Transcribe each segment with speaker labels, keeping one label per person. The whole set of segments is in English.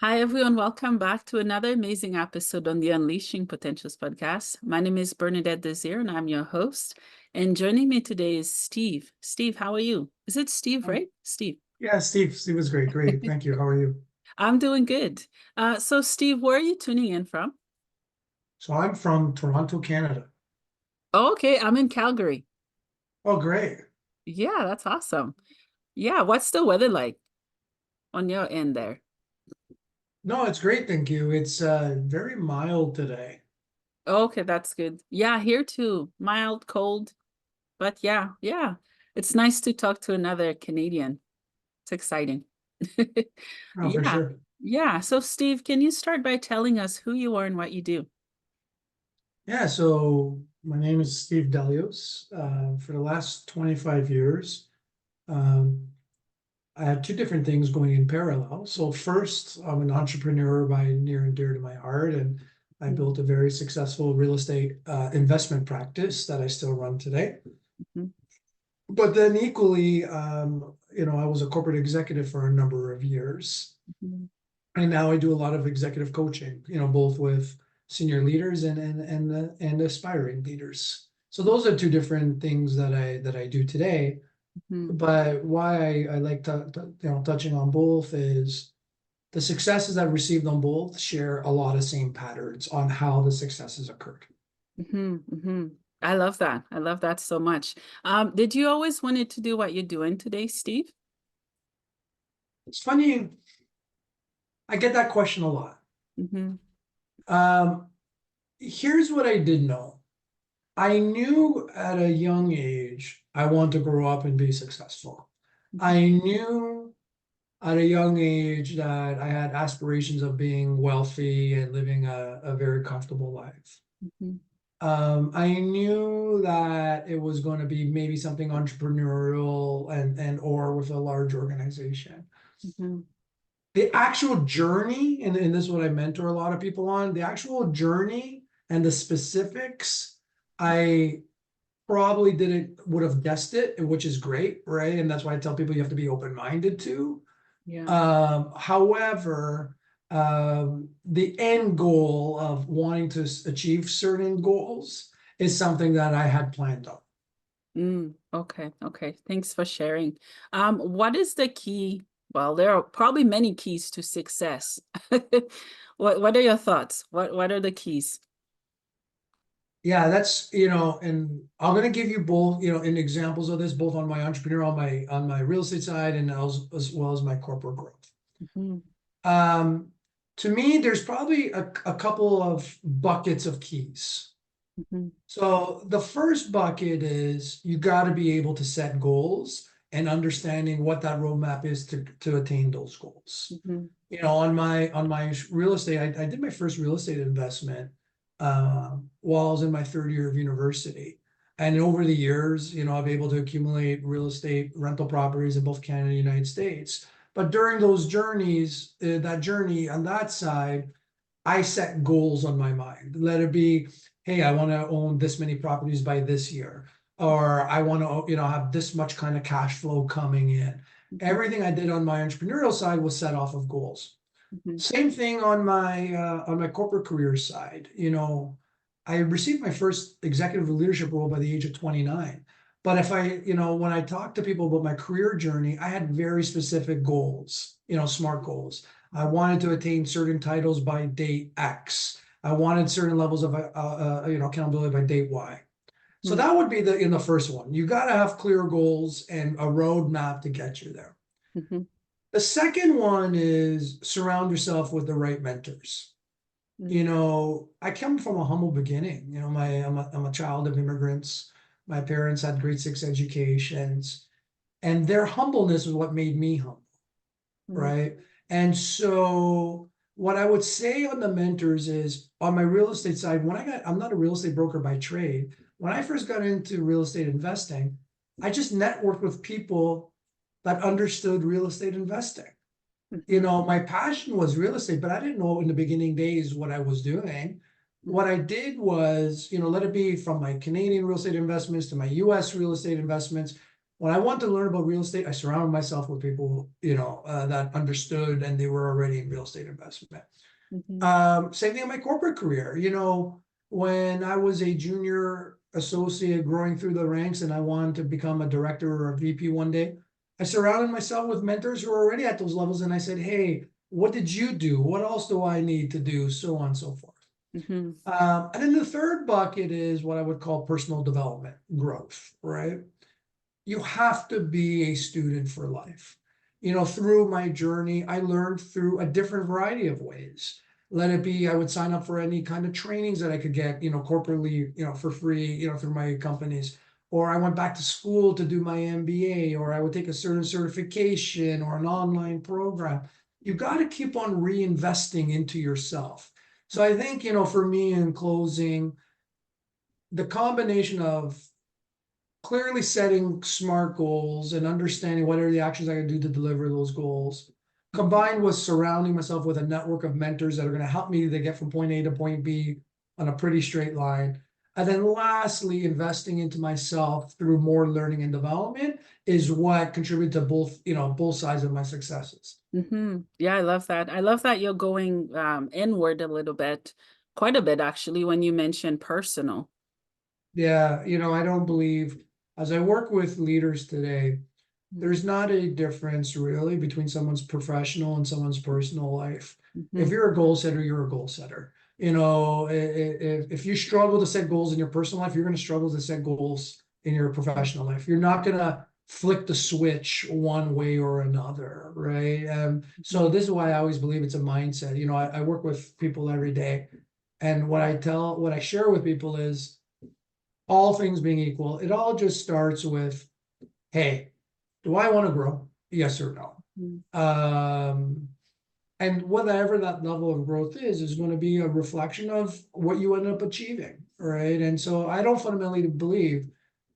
Speaker 1: Hi, everyone. Welcome back to another amazing episode on the Unleashing Potentials podcast. My name is Bernadette Desir, and I'm your host. And joining me today is Steve. Steve, how are you? Is it Steve,
Speaker 2: Um,
Speaker 1: right? Steve.
Speaker 2: yeah, Steve. Steve was great. Great. Thank you. How are you?
Speaker 1: I'm doing good. So, Steve, where are you tuning in from?
Speaker 2: So I'm from Toronto, Canada.
Speaker 1: Oh, okay, I'm in Calgary.
Speaker 2: Oh, great.
Speaker 1: Yeah, that's awesome. Yeah, what's the weather like on your end there?
Speaker 2: No, it's great. Thank you. It's very mild today.
Speaker 1: Okay, that's good. Yeah, here too. Mild, cold, but yeah. It's nice to talk to another Canadian. It's exciting.
Speaker 2: Oh, for
Speaker 1: Yeah.
Speaker 2: sure.
Speaker 1: Yeah. So, Steve, can you start by telling us who you are and what you do?
Speaker 2: Yeah, so my name is Steve Delios. For the last 25 years, um, I had two different things going in parallel. So first, I'm an entrepreneur by near and dear to my heart, and I
Speaker 1: Mhm,
Speaker 2: built a very successful real estate investment practice that I still run today.
Speaker 1: mhm,
Speaker 2: But then equally, I was a corporate executive for a number of years.
Speaker 1: mhm,
Speaker 2: And now I do a lot of executive coaching, both with senior leaders and aspiring leaders. So those are two different things that I do today.
Speaker 1: mhm,
Speaker 2: But why I like touching on both is the successes I've received on both share a lot of same patterns on how the successes occurred.
Speaker 1: mhm, mhm. I love that. I love that so much. Did you always wanted to do what you're doing today, Steve?
Speaker 2: It's funny, I get that question a lot.
Speaker 1: Hmm.
Speaker 2: Um, Here's what I did know. I knew at a young age I want to grow up and be successful. I knew at a young age that I had aspirations of being wealthy and living a very comfortable life.
Speaker 1: Hmm.
Speaker 2: I knew that it was going to be maybe something entrepreneurial and or with a large organization.
Speaker 1: Hmm.
Speaker 2: The actual journey, and this is what I mentor a lot of people on, the actual journey and the specifics, I probably didn't would have guessed it, which is great, right? And that's why I tell people you have to be open-minded too.
Speaker 1: Yeah.
Speaker 2: However, the end goal of wanting to achieve certain goals is something that I had planned on.
Speaker 1: Okay. Okay. Thanks for sharing. What is the key? Well, there are probably many keys to success. What are your thoughts? What are the keys?
Speaker 2: Yeah, that's and I'm gonna give you both, in examples of this, both on my entrepreneur, on my real estate side, and as well as my corporate growth.
Speaker 1: Hmm.
Speaker 2: Um, to me, there's probably a couple of buckets of keys.
Speaker 1: Hmm.
Speaker 2: So the first bucket is you got to be able to set goals and understanding what that roadmap is to attain those goals.
Speaker 1: Hmm.
Speaker 2: On my real estate, I did my first real estate investment while I was in my third year of university. And over the years, I've been able to accumulate real estate rental properties in both Canada and the United States. But during those journeys, that journey on that side, I set goals on my mind. Let it be, hey, I want to own this many properties by this year, or I want to, have this much kind of cash flow coming in. Everything I did on my entrepreneurial side was set off of goals.
Speaker 1: Hmm.
Speaker 2: Same thing on my corporate career side. I received my first executive leadership role by the age of 29. But if when I talk to people about my career journey, I had very specific goals, smart goals. I wanted to attain certain titles by date X. I wanted certain levels of accountability by date Y. So
Speaker 1: Hmm.
Speaker 2: that would be in the first one. You got to have clear goals and a roadmap to get you there.
Speaker 1: Hmm.
Speaker 2: The second one is surround yourself with the right mentors. I come from a humble beginning. I'm a child of immigrants. My parents had grade six educations, and their humbleness is what made me humble,
Speaker 1: Hmm.
Speaker 2: right? And so what I would say on the mentors is on my real estate side, I'm not a real estate broker by trade. When I first got into real estate investing, I just networked with people that understood real estate investing.
Speaker 1: Hmm.
Speaker 2: My passion was real estate, but I didn't know in the beginning days what I was doing.
Speaker 1: Hmm.
Speaker 2: What I did was, let it be from my Canadian real estate investments to my US real estate investments. when I wanted to learn about real estate, I surrounded myself with people, that understood, and they were already in real estate investment.
Speaker 1: Mhm.
Speaker 2: Same thing in my corporate career. When I was a junior associate growing through the ranks and I wanted to become a director or a VP one day, I surrounded myself with mentors who were already at those levels. And I said, hey, what did you do? What else do I need to do? So on and so forth.
Speaker 1: Mhm.
Speaker 2: And then the third bucket is what I would call personal development, growth, right? You have to be a student for life. Through my journey, I learned through a different variety of ways. Let it be, I would sign up for any kind of trainings that I could get, corporately, for free, through my companies. Or I went back to school to do my MBA, or I would take a certain certification or an online program. You got to keep on reinvesting into yourself. So I think, for me in closing, the combination of clearly setting smart goals and understanding what are the actions I can do to deliver those goals, combined with surrounding myself with a network of mentors that are going to help me to get from point A to point B on a pretty straight line. And then lastly, investing into myself through more learning and development is what contributed to both sides of my successes.
Speaker 1: Mhm. Yeah, I love that. I love that you're going inward a little bit, quite a bit actually, when you mention personal.
Speaker 2: Yeah, I don't believe, as I work with leaders today,
Speaker 1: Mhm.
Speaker 2: there's not a difference really between someone's professional and someone's personal life. If
Speaker 1: Mhm.
Speaker 2: you're a goal setter, you're a goal setter. If you struggle to set goals in your personal life, you're going to struggle to set goals in your professional life. You're not going to flick the switch one way or another, right? So
Speaker 1: Mhm.
Speaker 2: this is why I always believe it's a mindset. I work with people every day, and what I share with people is, all things being equal, it all just starts with, hey, do I want to grow? Yes or no?
Speaker 1: Mhm.
Speaker 2: And whatever that level of growth is going to be a reflection of what you end up achieving, right? And so I don't fundamentally believe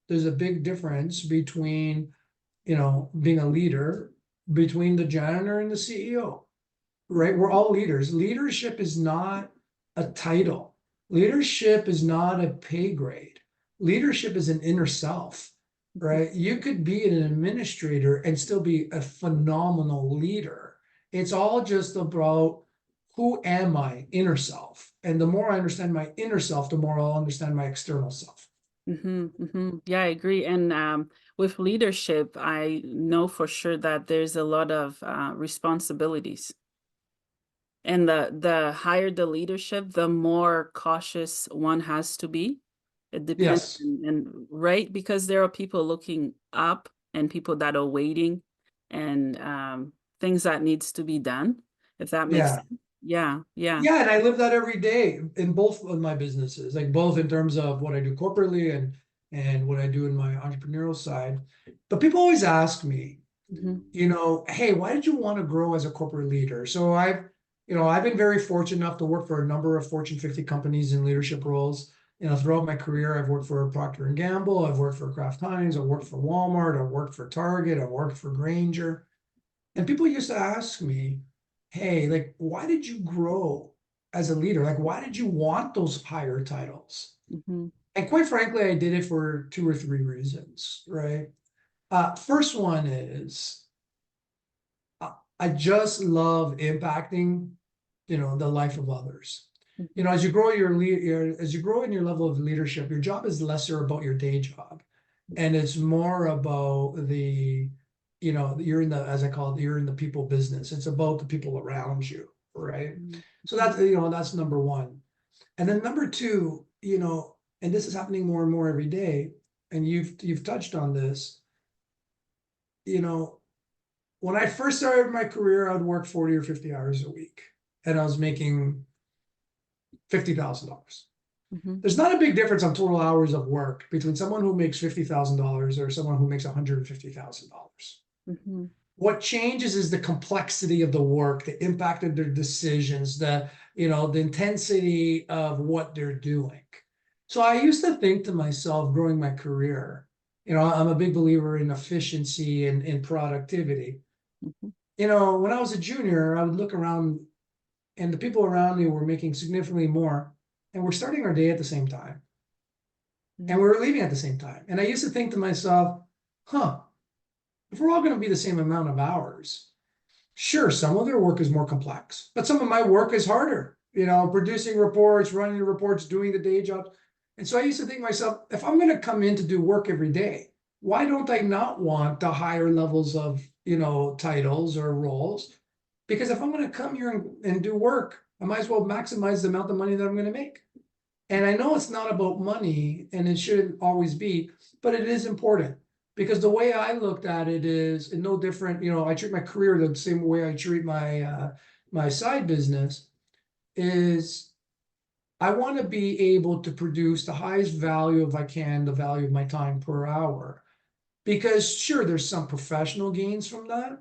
Speaker 2: there's a big difference between, being a leader, between the janitor and the CEO, right? We're all leaders. Leadership is not a title. Leadership is not a pay grade. Leadership is an inner self,
Speaker 1: Mhm.
Speaker 2: right? You could be an administrator and still be a phenomenal leader. It's all just about, who am I, inner self. And the more I understand my inner self, the more I'll understand my external self.
Speaker 1: Mhm. Mhm. Yeah, I agree. And with leadership, I know for sure that there's a lot of responsibilities. And the higher the leadership, the more cautious one has to be. It depends,
Speaker 2: Yes.
Speaker 1: and right, because there are people looking up and people that are waiting, and things that needs to be done, if that makes
Speaker 2: Yeah.
Speaker 1: sense. Yeah, yeah.
Speaker 2: Yeah, and I live that every day in both of my businesses, like both in terms of what I do corporately and what I do in my entrepreneurial side. But people always ask me,
Speaker 1: Mhm.
Speaker 2: hey, why did you want to grow as a corporate leader? So I've been very fortunate enough to work for a number of Fortune 50 companies in leadership roles. Throughout my career, I've worked for Procter and Gamble, I've worked for Kraft Heinz, I've worked for Walmart, I've worked for Target, I've worked for Grainger. And people used to ask me, hey, like, why did you grow as a leader? Like, why did you want those higher titles?
Speaker 1: Mhm.
Speaker 2: And quite frankly, I did it for two or three reasons, right? First one is, I just love impacting, the life of others.
Speaker 1: Mhm.
Speaker 2: As you grow in your level of leadership, your job is lesser about your day job, and it's more about you're in the, as I call it, you're in the people business. It's about the people around you, right?
Speaker 1: Mhm.
Speaker 2: So that's number one. And then number two, and this is happening more and more every day, and you've touched on this, you know, when I first started my career, I would work 40 or 50 hours a week, and I was making $50,000.
Speaker 1: Mhm.
Speaker 2: There's not a big difference on total hours of work between someone who makes $50,000 or someone who makes $150,000.
Speaker 1: Mhm.
Speaker 2: What changes is the complexity of the work, the impact of their decisions, the intensity of what they're doing. So I used to think to myself, growing my career, I'm a big believer in efficiency and in productivity.
Speaker 1: Mhm.
Speaker 2: When I was a junior, I would look around and the people around me were making significantly more, and we're starting our day at the same time, and
Speaker 1: Mhm.
Speaker 2: we were leaving at the same time. And I used to think to myself, huh, if we're all going to be the same amount of hours, sure, some of their work is more complex, but some of my work is harder, producing reports, running the reports, doing the day job. And so I used to think to myself, if I'm going to come in to do work every day, why don't I not want the higher levels of, titles or roles? Because if I'm going to come here and do work, I might as well maximize the amount of money that I'm going to make. And I know it's not about money, and it shouldn't always be, but it is important. Because the way I looked at it is no different. I treat my career the same way I treat my side business. Is I want to be able to produce the highest value if I can, the value of my time per hour. Because sure, there's some professional gains from that,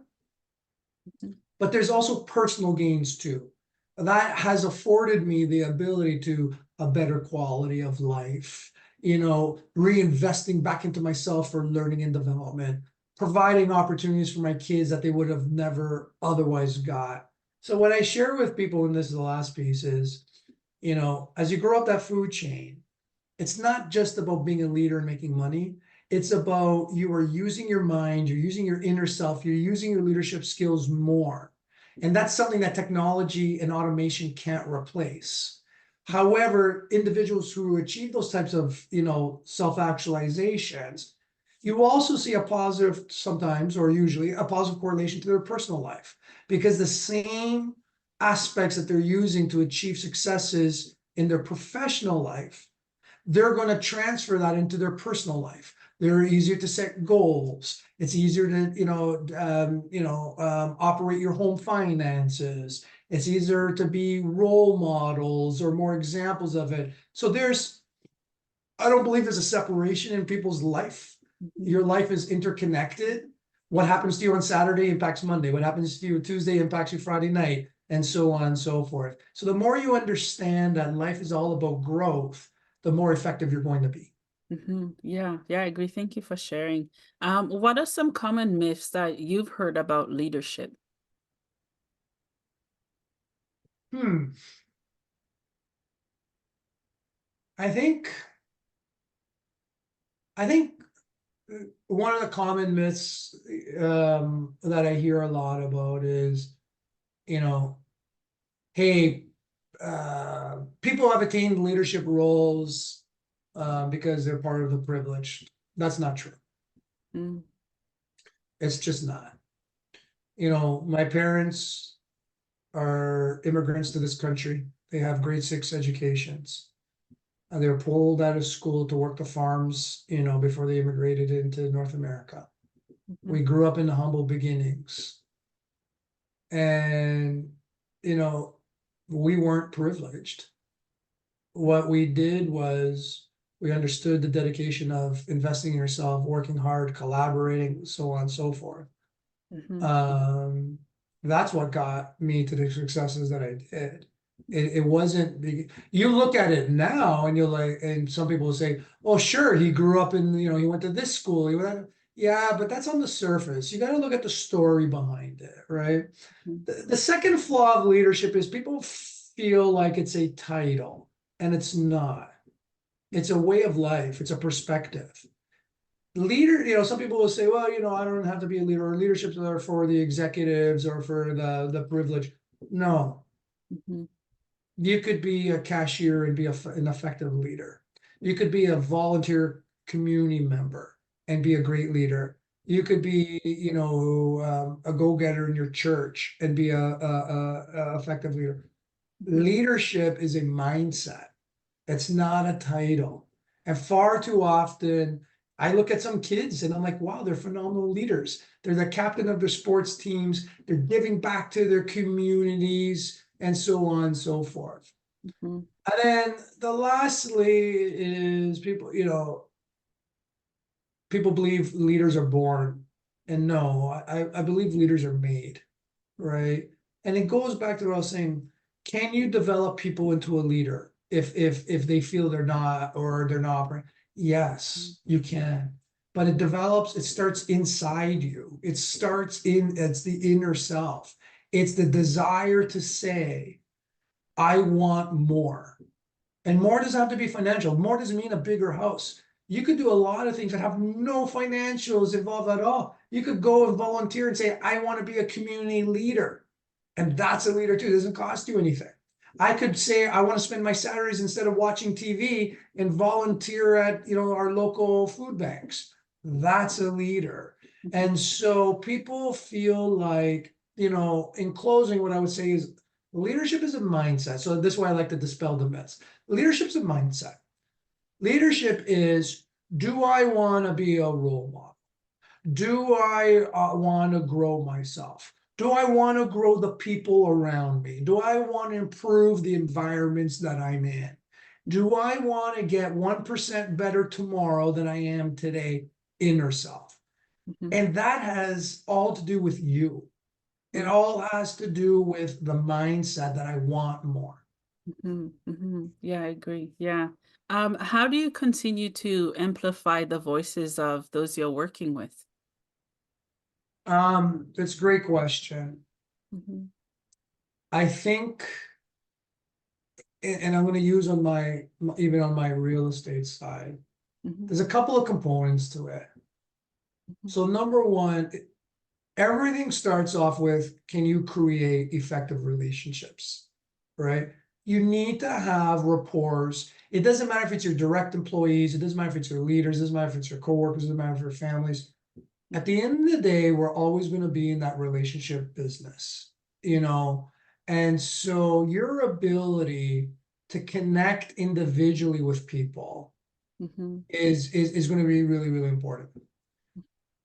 Speaker 2: but there's also personal gains too. That has afforded me the ability to a better quality of life, reinvesting back into myself for learning and development, providing opportunities for my kids that they would have never otherwise got. So what I share with people, and this is the last piece, is, as you grow up that food chain, it's not just about being a leader and making money. It's about you are using your mind, you're using your inner self, you're using your leadership skills more. And that's something that technology and automation can't replace. However, individuals who achieve those types of, self-actualizations, you also see a positive sometimes, or usually a positive correlation to their personal life, because the same aspects that they're using to achieve successes in their professional life, they're going to transfer that into their personal life. They're easier to set goals. It's easier to, operate your home finances. It's easier to be role models or more examples of it. So I don't believe there's a separation in people's life. Your life is interconnected. What happens to you on Saturday impacts Monday. What happens to you Tuesday impacts you Friday night, and so on and so forth. So the more you understand that life is all about growth, the more effective you're going to be.
Speaker 1: Yeah, I agree. Thank you for sharing. What are some common myths that you've heard about leadership?
Speaker 2: Hmm. I think one of the common myths that I hear a lot about is, hey, people have attained leadership roles because they're part of the privilege. That's not true.
Speaker 1: Mm,
Speaker 2: It's just not. My parents are immigrants to this country. They have grade 6 educations. They were pulled out of school to work the farms, before they immigrated into North America. We
Speaker 1: mhm,
Speaker 2: grew up in the humble beginnings. And, we weren't privileged. What we did was we understood the dedication of investing in yourself, working hard, collaborating, so on and so forth.
Speaker 1: mhm,
Speaker 2: Um, that's what got me to the successes that I did. It wasn't big. You look at it now and you're like, and some people will say, oh, sure, he grew up in, he went to this school. Yeah, but that's on the surface. You got to look at the story behind it, right?
Speaker 1: mhm,
Speaker 2: The second flaw of leadership is people feel like it's a title, and it's not. It's a way of life. It's a perspective. Leader, some people will say, well, I don't have to be a leader, or leaderships are for the executives or for the privilege. No,
Speaker 1: mhm,
Speaker 2: you could be a cashier and be an effective leader. You could be a volunteer community member and be a great leader. You could be, a go-getter in your church and be a effective leader.
Speaker 1: mhm,
Speaker 2: Leadership is a mindset. It's not a title. And far too often, I look at some kids and I'm like, wow, they're phenomenal leaders. They're the captain of their sports teams. They're giving back to their communities and so on and so forth.
Speaker 1: mhm,
Speaker 2: And then the lastly is people believe leaders are born. And no, I believe leaders are made, right? And it goes back to what I was saying. Can you develop people into a leader if they feel they're not, or they're not operating? Yes, you can. But it starts inside you. It's the inner self. It's the desire to say, I want more. And more doesn't have to be financial. More doesn't mean a bigger house. You could do a lot of things that have no financials involved at all. You could go and volunteer and say, I want to be a community leader. And that's a leader too. It doesn't cost you anything. I could say, I want to spend my Saturdays instead of watching TV and volunteer at, our local food banks. That's a leader. And so people feel like, in closing, what I would say is leadership is a mindset. So this is why I like to dispel the myths. Leadership is a mindset. Leadership is, do I want to be a role model? Do I want to grow myself? Do I want to grow the people around me? Do I want to improve the environments that I'm in? Do I want to get 1% better tomorrow than I am today? Inner self. And that has all to do with you. It all has to do with the mindset that I want more.
Speaker 1: Yeah, I agree. Yeah. How do you continue to amplify the voices of those you're working with?
Speaker 2: That's a great question. I think, and I'm going to use even on my real estate side, there's a couple of components to it. So number one, everything starts off with, can you create effective relationships, right? You need to have rapport. It doesn't matter if it's your direct employees, it doesn't matter if it's your leaders, it doesn't matter if it's your coworkers, it doesn't matter if it's your families. At the end of the day, we're always going to be in that relationship business, and so your ability to connect individually with people is going to be really, really important.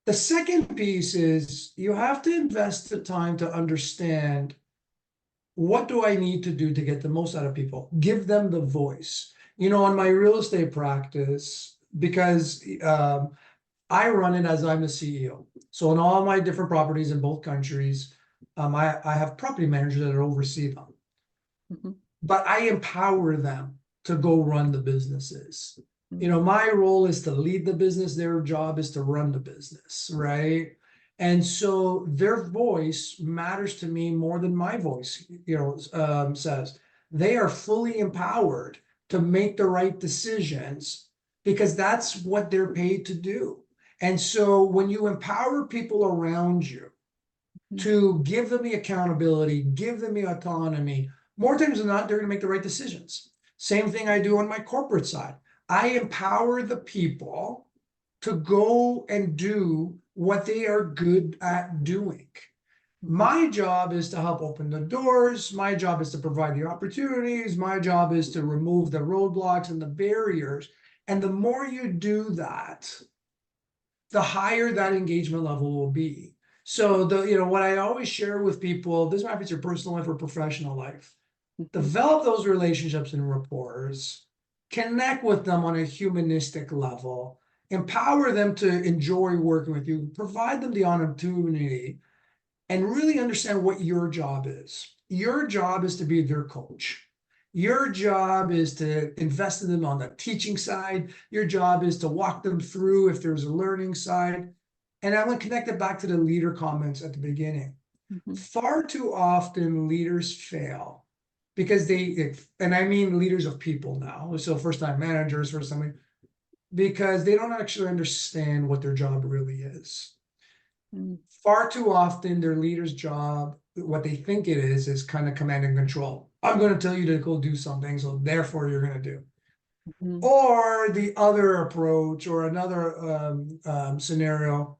Speaker 2: The second piece is you have to invest the time to understand, what do I need to do to get the most out of people? Give them the voice. On my real estate practice, because I run it as I'm the CEO. So in all my different properties in both countries, I have property managers that oversee them. But I empower them to go run the businesses. My role is to lead the business. Their job is to run the business, right? And so their voice matters to me more than my voice, says. They are fully empowered to make the right decisions because that's what they're paid to do. And so when you empower people around you to give them the accountability, give them the autonomy, more times than not, they're going to make the right decisions. Same thing I do on my corporate side. I empower the people to go and do what they are good at doing. My job is to help open the doors. My job is to provide the opportunities. My job is to remove the roadblocks and the barriers. And the more you do that, the higher that engagement level will be. So what I always share with people, this might be your personal life or professional life, develop those relationships and rapports, connect with them on a humanistic level, empower them to enjoy working with you, provide them the opportunity, and really understand what your job is. Your job is to be their coach. Your job is to invest in them on the teaching side. Your job is to walk them through if there's a learning side. And I'm going to connect it back to the leader comments at the beginning. Far too often leaders fail because and I mean leaders of people now, so first-time managers or something, because they don't actually understand what their job really is. Far too often their leader's job, what they think it is kind of command and control. I'm going to tell you to go do something, so therefore you're going to do. Or the other approach or another scenario,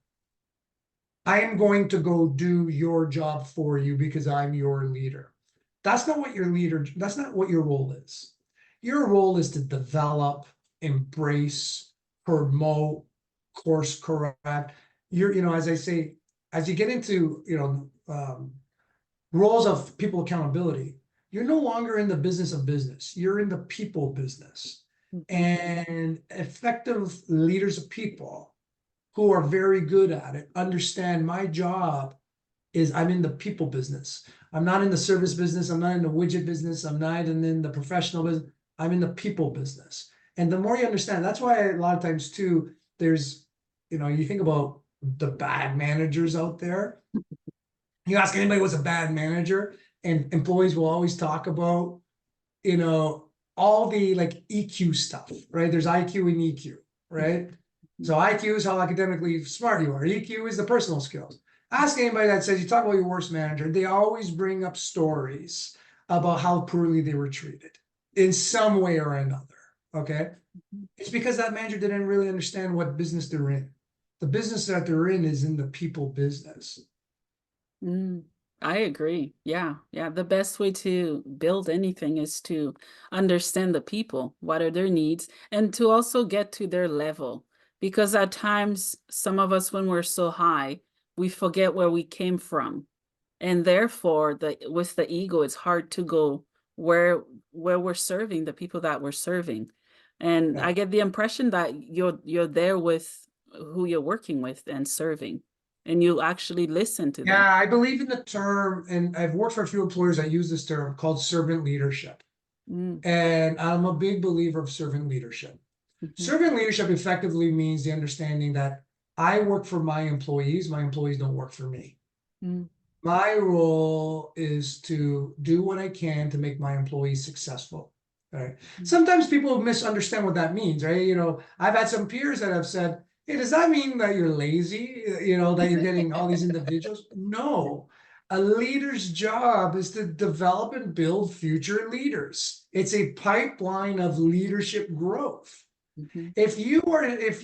Speaker 2: I am going to go do your job for you because I'm your leader. That's not what that's not what your role is. Your role is to develop, embrace, promote, course correct. As I say, as you get into, roles of people accountability, you're no longer in the business of business. You're in the people business. And effective leaders of people who are very good at it understand my job is I'm in the people business. I'm not in the service business. I'm not in the widget business. I'm not in the professional business. I'm in the people business. And the more you understand, that's why a lot of times too, there's, you think about the bad managers out there. You ask anybody what's a bad manager, and employees will always talk about, all the like EQ stuff, right? There's IQ and EQ, right? So IQ is how academically smart you are. EQ is the personal skills. Ask anybody that says, you talk about your worst manager, they always bring up stories about how poorly they were treated in some way or another. Okay. It's because that manager didn't really understand what business they're in. The business that they're in is in the people business.
Speaker 1: Mm, I agree. Yeah, yeah. The best way to build anything is to understand the people, what are their needs, and to also get to their level. Because at times, some of us, when we're so high, we forget where we came from. And therefore, with the ego, it's hard to go where we're serving the people that we're serving. And
Speaker 2: Yeah.
Speaker 1: I get the impression that you're there with who you're working with and serving, and you actually listen to them.
Speaker 2: Yeah, I believe in the term, and I've worked for a few employers that use this term called servant leadership.
Speaker 1: Mm,
Speaker 2: And I'm a big believer of servant leadership.
Speaker 1: mhm,
Speaker 2: Servant leadership effectively means the understanding that I work for my employees don't work for me.
Speaker 1: mm,
Speaker 2: My role is to do what I can to make my employees successful. Right.
Speaker 1: mm.
Speaker 2: Sometimes people misunderstand what that means, right? You know, I've had some peers that have said, hey, does that mean that you're lazy? You know, that you're getting all these individuals? No. A leader's job is to develop and build future leaders. It's a pipeline of leadership growth.
Speaker 1: Mhm,
Speaker 2: If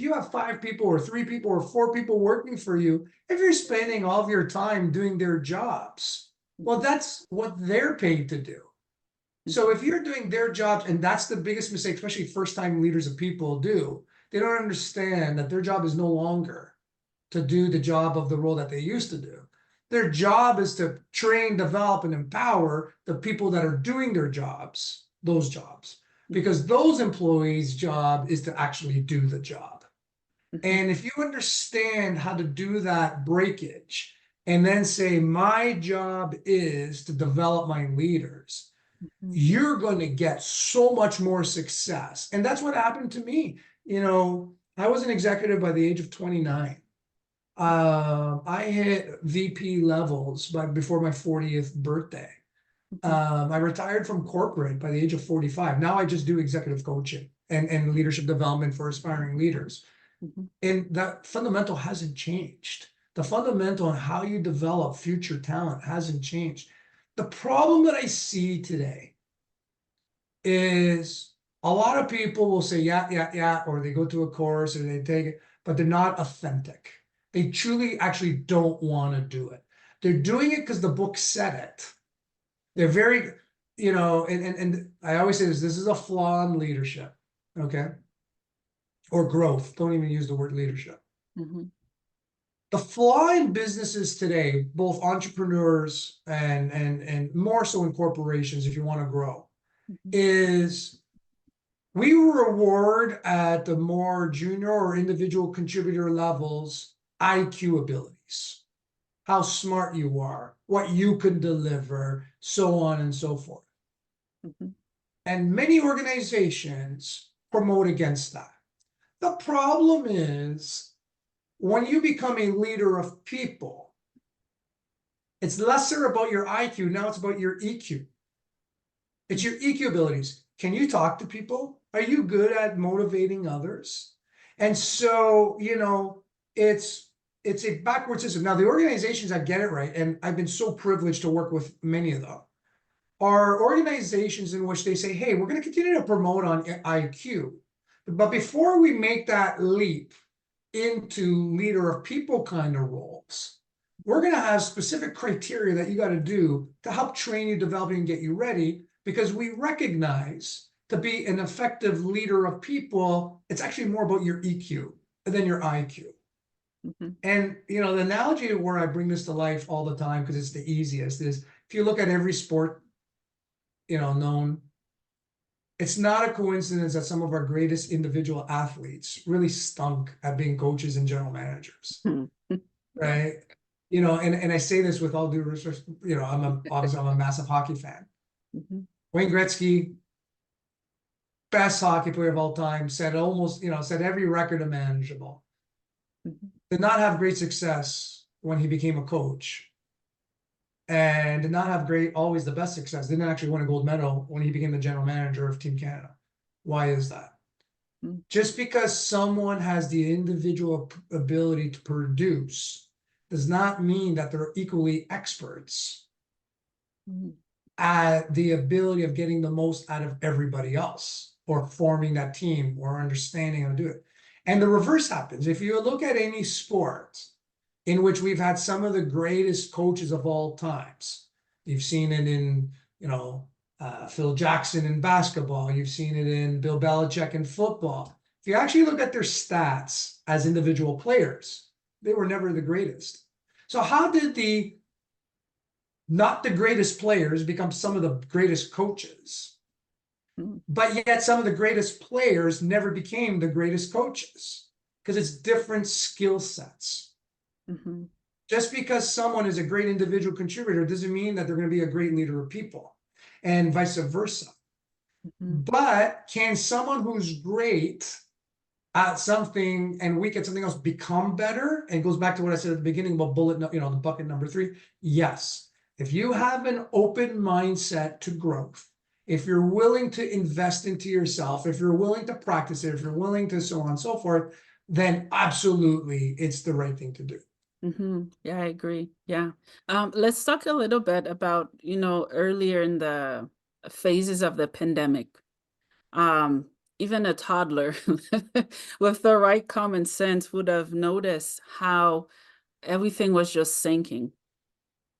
Speaker 2: you have 5 people or 3 people or 4 people working for you, if you're spending all of your time doing their jobs, well,
Speaker 1: mhm,
Speaker 2: that's what they're paid to do. So
Speaker 1: mhm,
Speaker 2: if you're doing their jobs, and that's the biggest mistake, especially first-time leaders of people do, they don't understand that their job is no longer to do the job of the role that they used to do. Their job is to train, develop, and empower the people that are doing their jobs, those jobs,
Speaker 1: mhm,
Speaker 2: because those employees' job is to actually do the job.
Speaker 1: mhm,
Speaker 2: And if you understand how to do that breakage and then say, my job is to develop my leaders,
Speaker 1: mhm,
Speaker 2: you're going to get so much more success. And that's what happened to me. You know, I was an executive by the age of 29. I hit VP levels before my 40th birthday.
Speaker 1: mhm,
Speaker 2: I retired from corporate by the age of 45. Now I just do executive coaching and leadership development for aspiring leaders.
Speaker 1: mhm,
Speaker 2: And that fundamental hasn't changed. The fundamental on how you develop future talent hasn't changed. The problem that I see today is a lot of people will say, yeah, yeah, yeah, or they go to a course or they take it, but they're not authentic. They truly actually don't want to do it. They're doing it because the book said it. They're very, you know, and I always say this is a flaw in leadership, okay? Or growth. Don't even use the word leadership.
Speaker 1: mhm,
Speaker 2: The flaw in businesses today, both entrepreneurs and more so in corporations, if you want to grow,
Speaker 1: mhm,
Speaker 2: is we reward at the more junior or individual contributor levels IQ abilities, how smart you are, what you can deliver, so on and so forth.
Speaker 1: mhm,
Speaker 2: And many organizations promote against that. The problem is when you become a leader of people, it's lesser about your IQ. Now it's about your EQ. It's
Speaker 1: mhm,
Speaker 2: your EQ abilities. Can you talk to people? Are you good at motivating others? And so, you know, it's it's a backward system. Now, the organizations that get it right, and I've been so privileged to work with many of them, are organizations in which they say, hey, we're going to continue to promote on IQ. But before we make that leap into leader of people kind of roles, we're going to have specific criteria that you got to do to help train you, develop you, and get you ready, because we recognize to be an effective leader of people, it's actually more about your EQ than your IQ.
Speaker 1: mhm,
Speaker 2: And you know, the analogy where I bring this to life all the time because it's the easiest is if you look at every sport, you know, known, it's not a coincidence that some of our greatest individual athletes really stunk at being coaches and general managers,
Speaker 1: mhm. Yeah.
Speaker 2: right? You know, and I say this with all due respect, you know, obviously I'm a massive hockey fan.
Speaker 1: Mhm,
Speaker 2: Wayne Gretzky, best hockey player of all time, set almost, you know, set every record imaginable.
Speaker 1: mhm,
Speaker 2: Did not have great success when he became a coach, and did not have always the best success. Didn't actually win a gold medal when he became the general manager of Team Canada. Why is that?
Speaker 1: Mm,
Speaker 2: Just because someone has the individual ability to produce does not mean that they're equally experts
Speaker 1: mm,
Speaker 2: at the ability of getting the most out of everybody else, or forming that team, or understanding how to do it. And the reverse happens. If you look at any sport in which we've had some of the greatest coaches of all times, you've seen it in, Phil Jackson in basketball, you've seen it in Bill Belichick in football. If you actually look at their stats as individual players, they were never the greatest. So how did the not the greatest players become some of the greatest coaches?
Speaker 1: mm,
Speaker 2: But yet some of the greatest players never became the greatest coaches, because it's different skill sets.
Speaker 1: mhm,
Speaker 2: Just because someone is a great individual contributor doesn't mean that they're going to be a great leader of people, and vice versa.
Speaker 1: mhm,
Speaker 2: But can someone who's great at something and weak at something else become better? And it goes back to what I said at the beginning about the bucket number 3. Yes. If you have an open mindset to growth, if you're willing to invest into yourself, if you're willing to practice it, if you're willing to so on and so forth, then absolutely it's the right thing to do.
Speaker 1: mhm. Yeah, I agree. Yeah. Let's talk a little bit about, earlier in the phases of the pandemic. Um, Even a toddler with the right common sense would have noticed how everything was just sinking.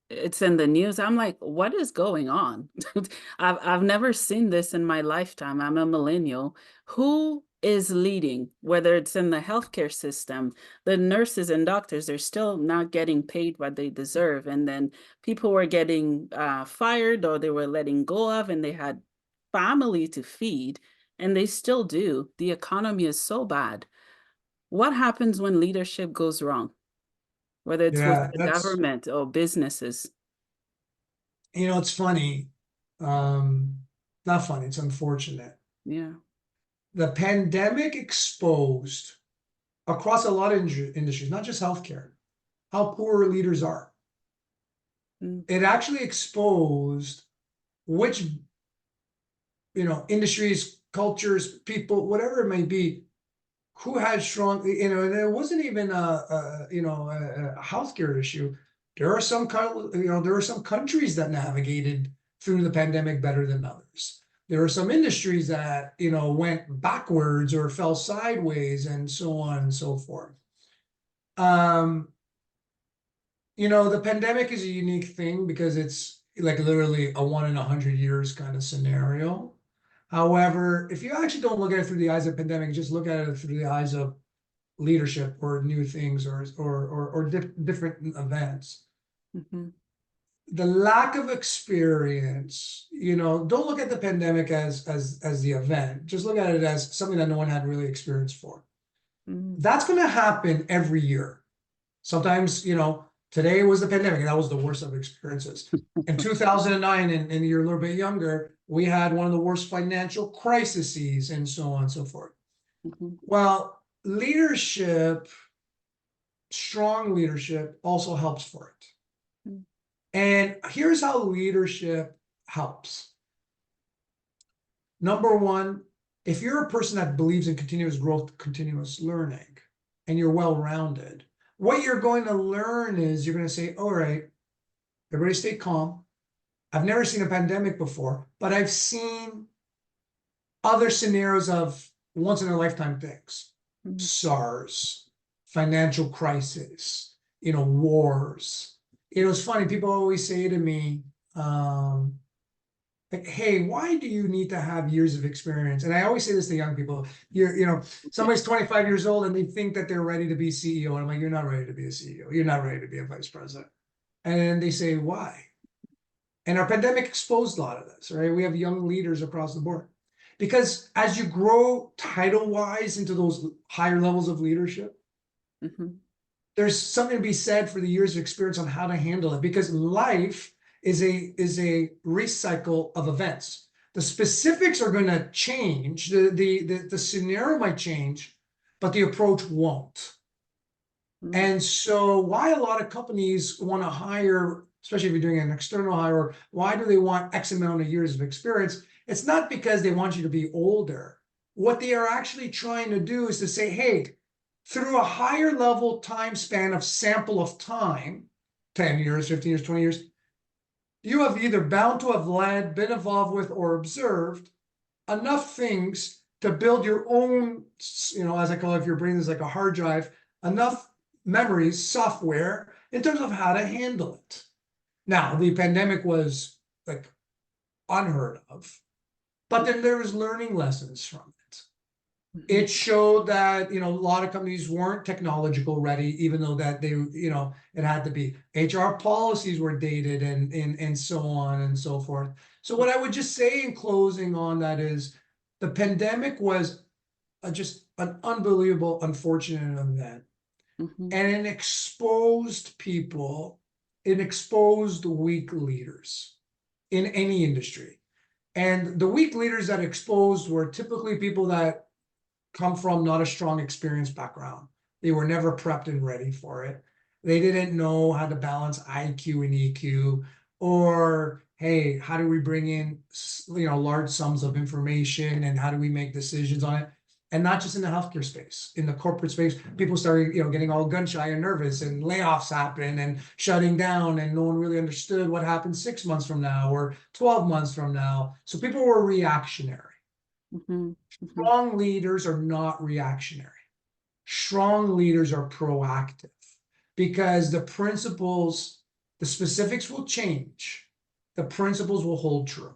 Speaker 1: It's in the news. I'm like, what is going on? I've never seen this in my lifetime. I'm a millennial. Who is leading, whether it's in the healthcare system, the nurses and doctors, they're still not getting paid what they deserve. And then people were getting fired, or they were letting go of, and they had family to feed, and they still do. The economy is so bad. What happens when leadership goes wrong, whether it's with
Speaker 2: Yeah,
Speaker 1: the
Speaker 2: that's,
Speaker 1: government or businesses?
Speaker 2: it's funny. Um, Not funny, it's unfortunate.
Speaker 1: Yeah.
Speaker 2: The pandemic exposed across a lot of industries, not just healthcare, how poor leaders are.
Speaker 1: Mm,
Speaker 2: It actually exposed which, industries, cultures, people, whatever it may be, who had strong, and it wasn't even a healthcare issue. There are there are some countries that navigated through the pandemic better than others. There are some industries that, went backwards or fell sideways, and so on and so forth. Um, the pandemic is a unique thing because it's like literally a 1 in 100 years kind of scenario. However, if you actually don't look at it through the eyes of pandemic, just look at it through the eyes of leadership or new things, or different events.
Speaker 1: mhm,
Speaker 2: The lack of experience, don't look at the pandemic as the event. Just look at it as something that no one had really experience for.
Speaker 1: mm,
Speaker 2: That's going to happen every year. Sometimes, today was the pandemic, and that was the worst of experiences. In 2009, and you're a little bit younger, we had one of the worst financial crises, and so on and so forth.
Speaker 1: mhm,
Speaker 2: Well, leadership, strong leadership also helps for it.
Speaker 1: mm,
Speaker 2: And here's how leadership helps. Number one, if you're a person that believes in continuous growth, continuous learning, and you're well-rounded, what you're going to learn is you're going to say, all right, everybody stay calm. I've never seen a pandemic before, but I've seen other scenarios of once in a lifetime things.
Speaker 1: mm,
Speaker 2: SARS, financial crisis, wars. It's funny, people always say to me, like, hey, why do you need to have years of experience? And I always say this to young people. Somebody's 25 years old and they think that they're ready to be CEO. And I'm like, you're not ready to be a CEO. You're not ready to be a vice president. And they say, why? And our pandemic exposed a lot of this, right? We have young leaders across the board. Because as you grow title-wise into those higher levels of leadership,
Speaker 1: mhm,
Speaker 2: there's something to be said for the years of experience on how to handle it, because life is a recycle of events. The specifics are going to change, the scenario might change, but the approach won't.
Speaker 1: mm,
Speaker 2: And so why a lot of companies want to hire, especially if you're doing an external hire, why do they want X amount of years of experience? It's not because they want you to be older. what they are actually trying to do is to say, hey, through a higher level time span of sample of time, 10 years, 15 years, 20 years, you have either bound to have led, been involved with, or observed enough things to build your own, as I call it, if your brain is like a hard drive, enough memories, software, in terms of how to handle it. Now, the pandemic was like unheard of, but then there was learning lessons from it. It showed that, a lot of companies weren't technological ready, even though that they, it had to be. HR policies were dated and so on and so forth. So what I would just say in closing on that is the pandemic was just an unbelievable, unfortunate event.
Speaker 1: Mhm.
Speaker 2: And it exposed people, it exposed weak leaders in any industry. And the weak leaders that exposed were typically people that come from not a strong experience background. They were never prepped and ready for it. They didn't know how to balance IQ and EQ, or hey, how do we bring in large sums of information and how do we make decisions on it? And not just in the healthcare space, in the corporate space, people started getting all gun shy and nervous, and layoffs happened and shutting down, and no one really understood what happened 6 months from now or 12 months from now. So people were reactionary.
Speaker 1: Mhm. Mhm.
Speaker 2: Strong leaders are not reactionary. Strong leaders are proactive, because the principles, the specifics will change. The principles will hold true.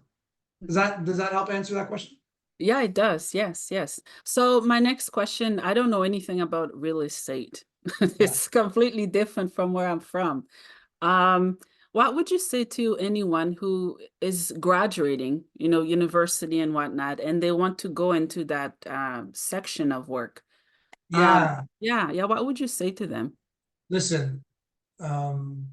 Speaker 2: Does that help answer that question?
Speaker 1: Yeah, it does. Yes, yes. So my next question, I don't know anything about real estate.
Speaker 2: Yeah.
Speaker 1: It's completely different from where I'm from. Um, what would you say to anyone who is graduating, university and whatnot, and they want to go into that section of work?
Speaker 2: Yeah.
Speaker 1: Yeah, yeah. What would you say to them?
Speaker 2: Listen, um,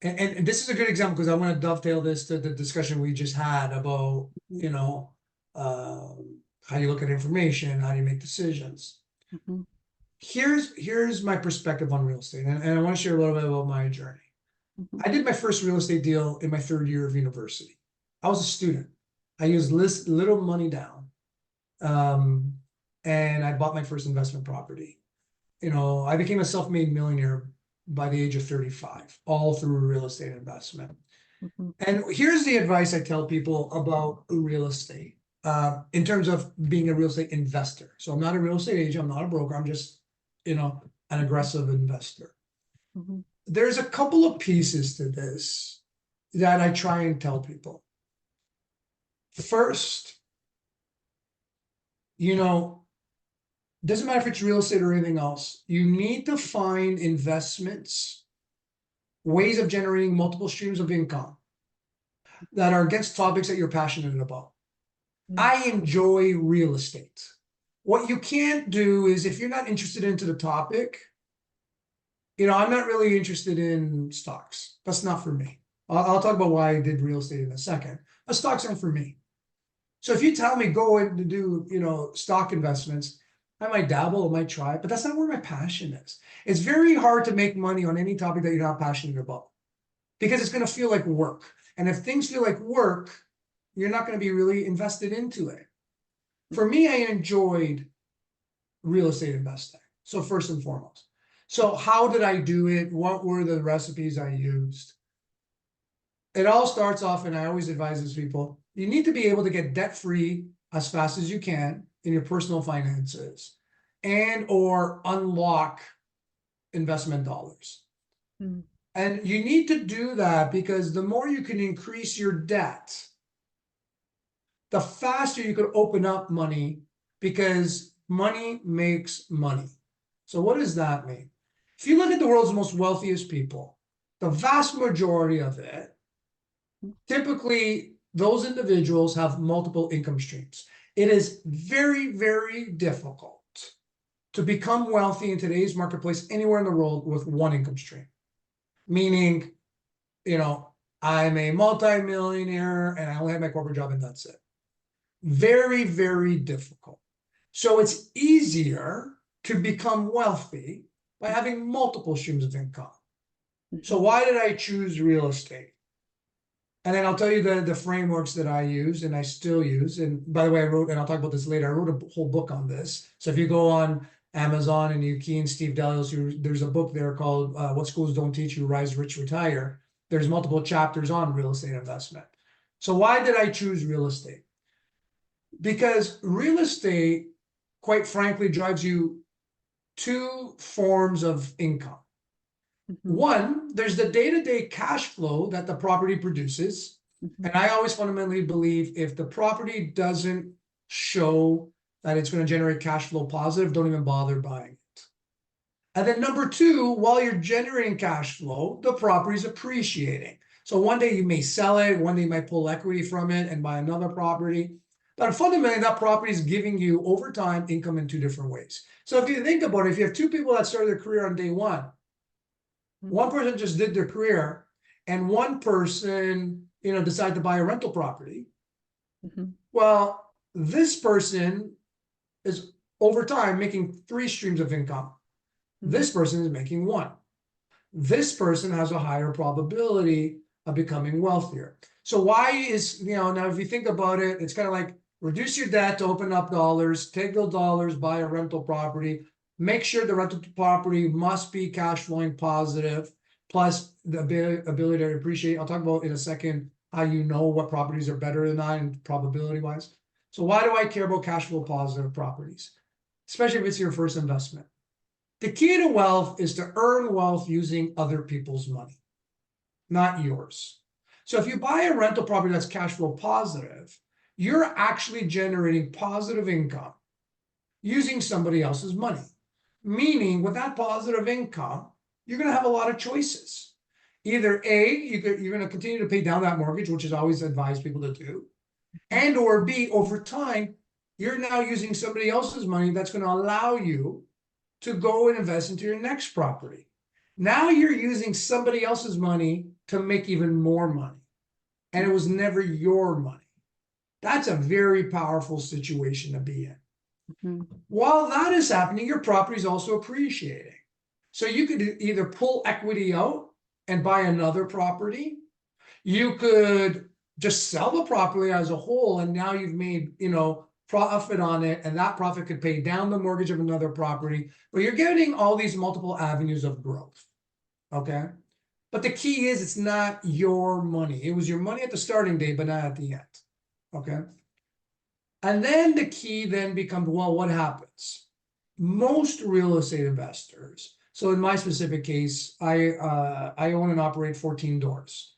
Speaker 2: and this is a good example because I want to dovetail this to the discussion we just had about, how you look at information, how do you make decisions.
Speaker 1: Mhm,
Speaker 2: Here's my perspective on real estate, and I want to share a little bit about my journey.
Speaker 1: mhm,
Speaker 2: I did my first real estate deal in my third year of university. I was a student. I used little money down, um, and I bought my first investment property. I became a self-made millionaire by the age of 35, all through real estate investment.
Speaker 1: mhm,
Speaker 2: And here's the advice I tell people about real estate, in terms of being a real estate investor. So I'm not a real estate agent, I'm not a broker, I'm just, an aggressive investor.
Speaker 1: mhm,
Speaker 2: There's a couple of pieces to this that I try and tell people. First, doesn't matter if it's real estate or anything else, you need to find investments, ways of generating multiple streams of income that are against topics that you're passionate about.
Speaker 1: mhm,
Speaker 2: I enjoy real estate. What you can't do is, if you're not interested into the topic, I'm not really interested in stocks. That's not for me. I'll talk about why I did real estate in a second. But stocks aren't for me. So if you tell me go in to do, stock investments, I might dabble, I might try, but that's not where my passion is. It's very hard to make money on any topic that you're not passionate about, because it's going to feel like work. And if things feel like work, you're not going to be really invested into it. For me, I enjoyed real estate investing. So first and foremost. So how did I do it? What were the recipes I used? It all starts off, and I always advise these people, you need to be able to get debt free as fast as you can in your personal finances, and or unlock investment dollars.
Speaker 1: mhm,
Speaker 2: And you need to do that because the more you can increase your debt, the faster you could open up money, because money makes money. So what does that mean? If you look at the world's most wealthiest people, the vast majority of it, typically those individuals have multiple income streams. It is very, very difficult to become wealthy in today's marketplace anywhere in the world with one income stream. Meaning, I'm a multimillionaire and I only have my corporate job and that's it. Very, very difficult. So it's easier to become wealthy by having multiple streams of income. So
Speaker 1: mhm,
Speaker 2: why did I choose real estate? And then I'll tell you the frameworks that I use and I still use. And by the way, I wrote, and I'll talk about this later, I wrote a whole book on this. So if you go on Amazon and you key in Steve Delios, there's a book there called What Schools Don't Teach You, Rise, Rich, Retire. There's multiple chapters on real estate investment. So why did I choose real estate? Because real estate, quite frankly, drives you two forms of income. One, there's the day-to-day cash flow that the property produces. And I always fundamentally believe if the property doesn't show that it's going to generate cash flow positive, don't even bother buying it. And then number two, while you're generating cash flow, the property's appreciating. So one day you may sell it, one day you might pull equity from it and buy another property. But fundamentally, that property is giving you over time income in two different ways. So if you think about it, if you have two people that started their career on day one person just did their career, and one person, decided to buy a rental property. Well, this person is over time making 3 streams of income. This person is making 1. This person has a higher probability of becoming wealthier. So why is, now if you think about it, it's kind of like reduce your debt to open up dollars, take those dollars, buy a rental property. Make sure the rental property must be cash flowing positive, plus the ability to appreciate. I'll talk about in a second how you know what properties are better than that and probability wise. So why do I care about cash flow positive properties? Especially if it's your first investment. The key to wealth is to earn wealth using other people's money, not yours. So if you buy a rental property that's cash flow positive, you're actually generating positive income using somebody else's money. Meaning with that positive income, you're going to have a lot of choices. Either A, you're going to continue to pay down that mortgage, which is always advised people to do. And or B, over time, you're now using somebody else's money that's going to allow you to go and invest into your next property. Now you're using somebody else's money to make even more money. And it was never your money. That's a very powerful situation to be in. While that is happening, your property is also appreciating. So you could either pull equity out and buy another property. You could just sell the property as a whole, and now you've made, profit on it, and that profit could pay down the mortgage of another property. But you're getting all these multiple avenues of growth. Okay. But the key is it's not your money. It was your money at the starting date, but not at the end. Okay. And then the key then becomes, well, what happens? Most real estate investors, so in my specific case, I own and operate 14 doors.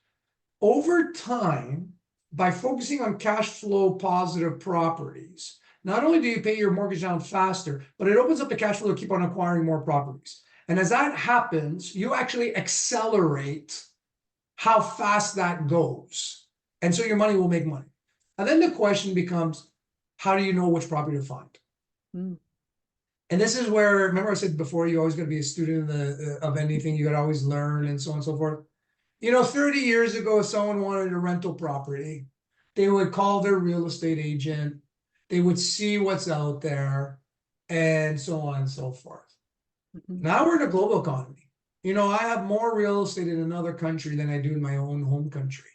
Speaker 2: Over time, by focusing on cash flow positive properties, not only do you pay your mortgage down faster, but it opens up the cash flow to keep on acquiring more properties. And as that happens, you actually accelerate how fast that goes. And so your money will make money. And then the question becomes, how do you know which property to find? And this is where, remember I said before, you're always going to be a student of anything. You got to always learn and so on and so forth. 30 years ago, if someone wanted a rental property, they would call their real estate agent. They would see what's out there and so on and so forth. Now we're in a global economy. I have more real estate in another country than I do in my own home country.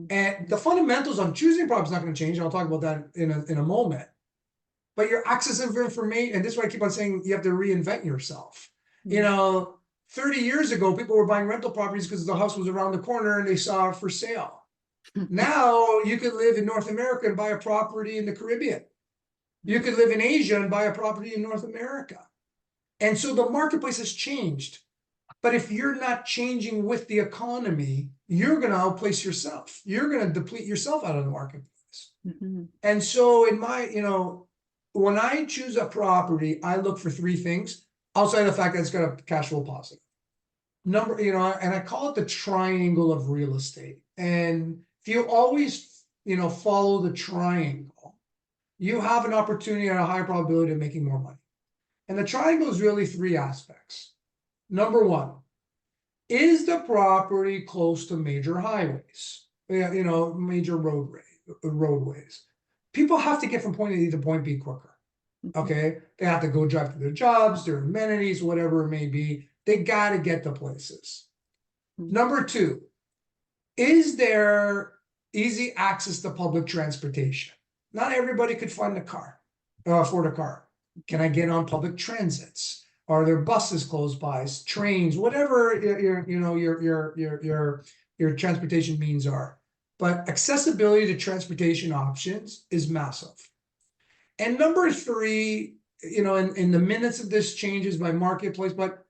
Speaker 2: And the fundamentals on choosing property is not going to change. And I'll talk about that in a moment. But your access to information, and this is why I keep on saying you have to reinvent yourself. 30 years ago, people were buying rental properties because the house was around the corner and they saw it for sale. Now you could live in North America and buy a property in the Caribbean. You could live in Asia and buy a property in North America. And so the marketplace has changed. But if you're not changing with the economy, you're going to outplace yourself. You're going to deplete yourself out of the marketplace. And so in my, when I choose a property, I look for 3 things outside of the fact that it's got a cash flow positive. And I call it the triangle of real estate. And if you always, follow the triangle, you have an opportunity at a higher probability of making more money. And the triangle is really 3 aspects. Number 1, is the property close to major highways? Major roadways. People have to get from point A to point B quicker. Okay, they have to go drive to their jobs, their amenities, whatever it may be. They got to get to places. Number 2, Is there easy access to public transportation? Not everybody could find a car or afford a car. Can I get on public transits? Are there buses close by, trains, whatever your transportation means are? But accessibility to transportation options is massive. And number three, in the minutes of this changes by marketplace, but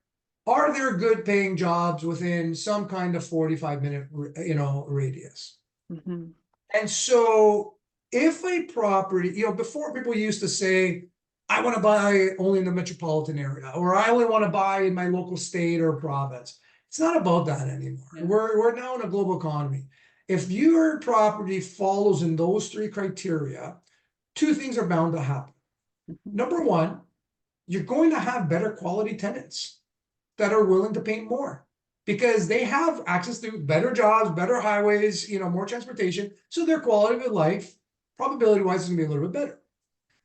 Speaker 2: are there good paying jobs within some kind of 45-minute, radius?
Speaker 1: Mhm.
Speaker 2: And so if a property, before people used to say, I want to buy only in the metropolitan area, or I only want to buy in my local state or province. It's not about that anymore.
Speaker 1: Yeah.
Speaker 2: We're now in a global economy. If your property follows in those three criteria, two things are bound to happen.
Speaker 1: Mhm.
Speaker 2: Number one, you're going to have better quality tenants that are willing to pay more because they have access to better jobs, better highways, more transportation. So their quality of life, probability wise, is gonna be a little bit better.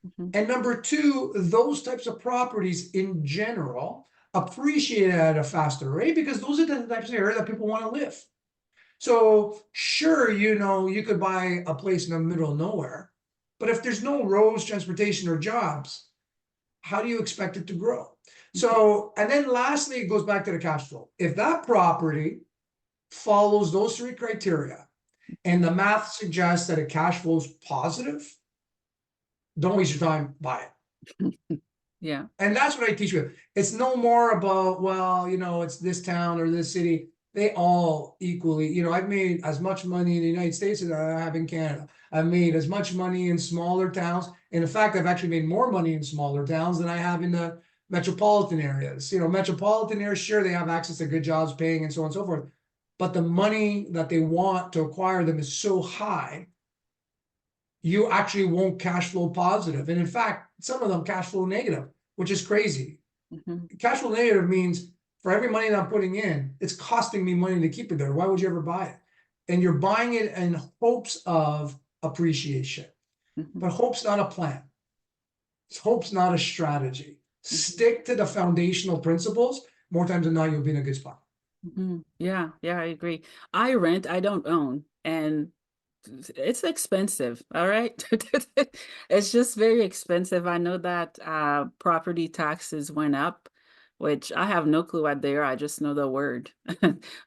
Speaker 1: Mhm.
Speaker 2: And number two, those types of properties in general appreciate at a faster rate because those are the types of areas that people want to live. So sure, you could buy a place in the middle of nowhere, but if there's no roads, transportation, or jobs, how do you expect it to grow? So, and then lastly, it goes back to the cash flow. If that property follows those three criteria and the math suggests that it cash flows positive, don't waste your time, buy it.
Speaker 1: Yeah.
Speaker 2: And that's what I teach you. It's no more about, well, it's this town or this city. They all equally, I've made as much money in the United States as I have in Canada. I've made as much money in smaller towns. And in fact, I've actually made more money in smaller towns than I have in the metropolitan areas. Metropolitan areas, sure, they have access to good jobs paying and so on and so forth. But the money that they want to acquire them is so high, you actually won't cash flow positive. And in fact, some of them cash flow negative, which is crazy.
Speaker 1: Mhm.
Speaker 2: Cash flow negative means for every money that I'm putting in, it's costing me money to keep it there. Why would you ever buy it? And you're buying it in hopes of appreciation.
Speaker 1: Mhm.
Speaker 2: But hope's not a plan. Hope's not a strategy.
Speaker 1: Mhm.
Speaker 2: Stick to the foundational principles. More times than not, you'll be in a good spot.
Speaker 1: Mhm. Yeah, I agree. I rent, I don't own, and it's expensive, all right? It's just very expensive. I know that property taxes went up, which I have no clue what they are. I just know the word,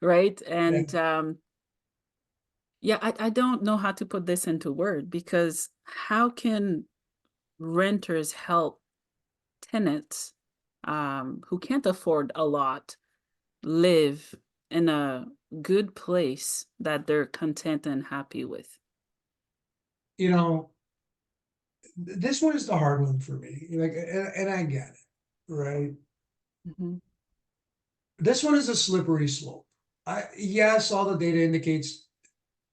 Speaker 1: right?
Speaker 2: Yeah.
Speaker 1: And yeah, I don't know how to put this into word because how can renters help tenants who can't afford a lot live in a good place that they're content and happy with?
Speaker 2: You know, this one is the hard one for me. And I get it, right?
Speaker 1: Mhm.
Speaker 2: This one is a slippery slope. Yes, all the data indicates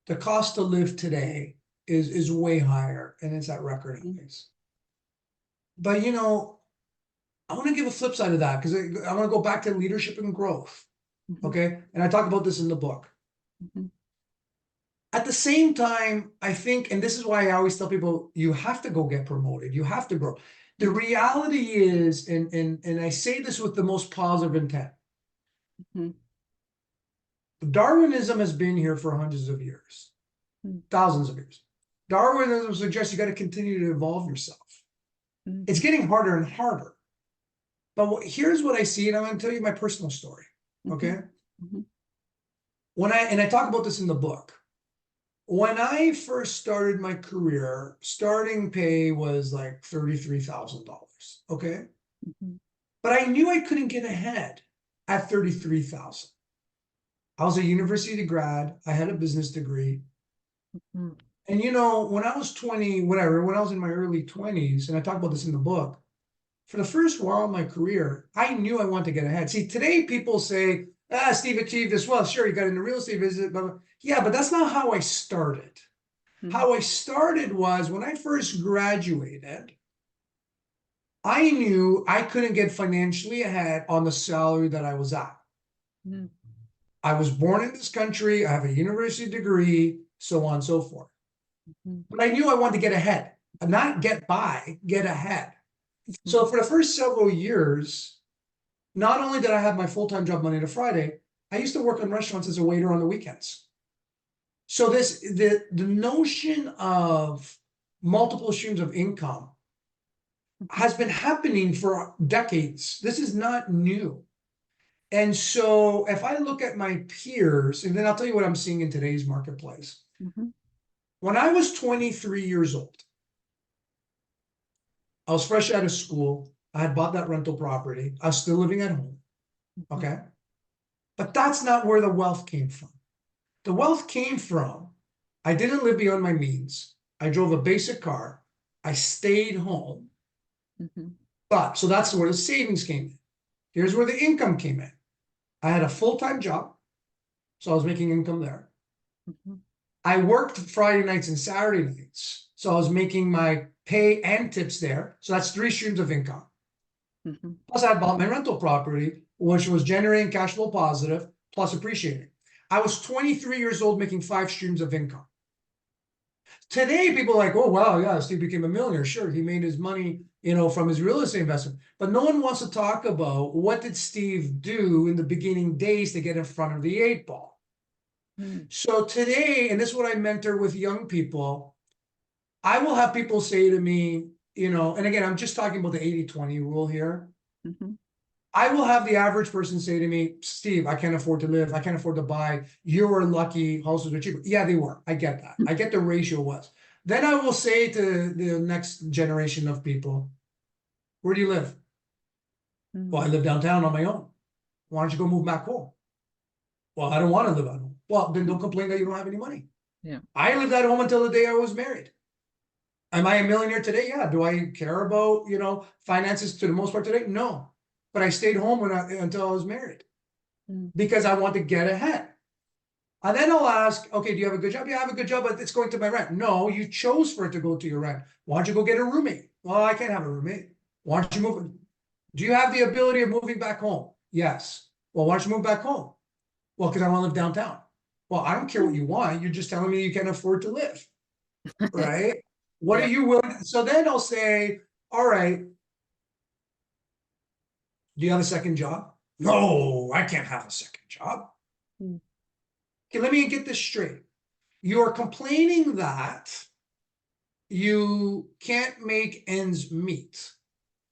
Speaker 2: the cost to live today is way higher and it's at record
Speaker 1: Mhm.
Speaker 2: highs. But I want to give a flip side of that because I want to go back to leadership and growth.
Speaker 1: Mhm.
Speaker 2: Okay. And I talk about this in the book.
Speaker 1: Mhm.
Speaker 2: At the same time, I think, and this is why I always tell people, you have to go get promoted, you have to grow. The reality is, and I say this with the most positive intent,
Speaker 1: Mhm.
Speaker 2: Darwinism has been here for hundreds of years,
Speaker 1: Mhm.
Speaker 2: thousands of years. Darwinism suggests you got to continue to evolve yourself. It's
Speaker 1: Mhm.
Speaker 2: getting harder and harder. But here's what I see, and I'm going to tell you my personal story.
Speaker 1: Mhm.
Speaker 2: Okay.
Speaker 1: Mhm.
Speaker 2: And I talk about this in the book. When I first started my career, starting pay was like $33,000. Okay.
Speaker 1: Mhm.
Speaker 2: But I knew I couldn't get ahead at 33,000. I was a university grad. I had a business degree.
Speaker 1: Mhm.
Speaker 2: And when I was 20, whatever, when I was in my early 20s, and I talk about this in the book, for the first while of my career, I knew I wanted to get ahead. See, today people say, Steve achieved this. Well, sure, you got into real estate business, but yeah, but that's not how I started.
Speaker 1: Mhm.
Speaker 2: How I started was when I first graduated, I knew I couldn't get financially ahead on the salary that I was at.
Speaker 1: Mhm.
Speaker 2: I was born in this country, I have a university degree, so on and so forth.
Speaker 1: Mhm.
Speaker 2: But I knew I wanted to get ahead, not get by, get ahead.
Speaker 1: Mhm.
Speaker 2: So for the first several years, not only did I have my full-time job Monday to Friday, I used to work in restaurants as a waiter on the weekends. So the notion of multiple streams of income has been happening for decades. This is not new. And so if I look at my peers, and then I'll tell you what I'm seeing in today's marketplace.
Speaker 1: Mhm.
Speaker 2: When I was 23 years old, I was fresh out of school. I had bought that rental property. I was still living at home. Okay. But that's not where the wealth came from. The wealth came from, I didn't live beyond my means. I drove a basic car. I stayed home.
Speaker 1: Mhm.
Speaker 2: But so that's where the savings came in. Here's where the income came in. I had a full-time job, so I was making income there.
Speaker 1: Mhm.
Speaker 2: I worked Friday nights and Saturday nights, so I was making my pay and tips there. So that's 3 streams of income.
Speaker 1: Mhm.
Speaker 2: Plus, I bought my rental property, which was generating cash flow positive, plus appreciating. I was 23 years old making 5 streams of income. Today, people are like, oh, wow, yeah, Steve became a millionaire. Sure, he made his money, from his real estate investment. But no one wants to talk about what did Steve do in the beginning days to get in front of the 8 ball.
Speaker 1: Mhm.
Speaker 2: So today, and this is what I mentor with young people, I will have people say to me, and again, I'm just talking about the 80-20 rule here.
Speaker 1: Mhm.
Speaker 2: I will have the average person say to me, Steve, I can't afford to live. I can't afford to buy. You were lucky. Houses were cheaper. Yeah, they were. I get that. I get the ratio was. Then I will say to the next generation of people, where do you live? Well, I
Speaker 1: Mhm.
Speaker 2: live downtown on my own. Why don't you go move back home? Well, I don't want to live at home. Well, then don't complain that you don't have any money.
Speaker 1: Yeah.
Speaker 2: I lived at home until the day I was married. Am I a millionaire today? Yeah. Do I care about, finances to the most part today? No. But I stayed home until I was married
Speaker 1: Mhm.
Speaker 2: because I want to get ahead. And then I'll ask, okay, do you have a good job? Yeah, I have a good job, but it's going to my rent. No, you chose for it to go to your rent. Why don't you go get a roommate? Well, I can't have a roommate. Why don't you move? Do you have the ability of moving back home? Yes. Well, why don't you move back home? Well, because I want to live downtown. Well, I don't care what you want. You're just telling me you can't afford to live, right? What are
Speaker 1: Yeah.
Speaker 2: you willing? So then I'll say, all right, do you have a second job? No, I can't have a second job.
Speaker 1: Mhm.
Speaker 2: Okay, let me get this straight. You're complaining that you can't make ends meet.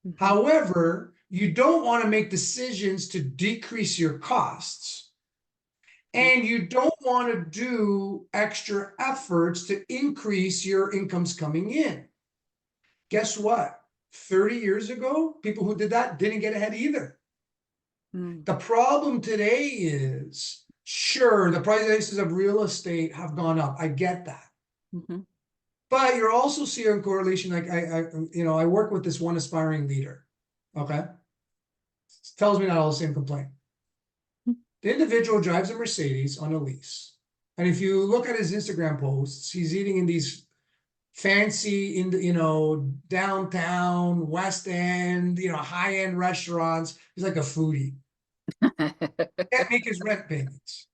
Speaker 1: Mhm.
Speaker 2: However, you don't want to make decisions to decrease your costs,
Speaker 1: Yeah.
Speaker 2: and you don't want to do extra efforts to increase your incomes coming in. Guess what? 30 years ago, people who did that didn't get ahead either.
Speaker 1: Mhm.
Speaker 2: The problem today is, sure, the prices of real estate have gone up. I get that.
Speaker 1: Mhm.
Speaker 2: But you're also seeing correlation. Like I work with this one aspiring leader. Okay. Tells me not all the same complaint. The individual drives a Mercedes on a lease. And if you look at his Instagram posts, he's eating in these fancy downtown West End, high-end restaurants. He's like a foodie. Can't make his rent payments.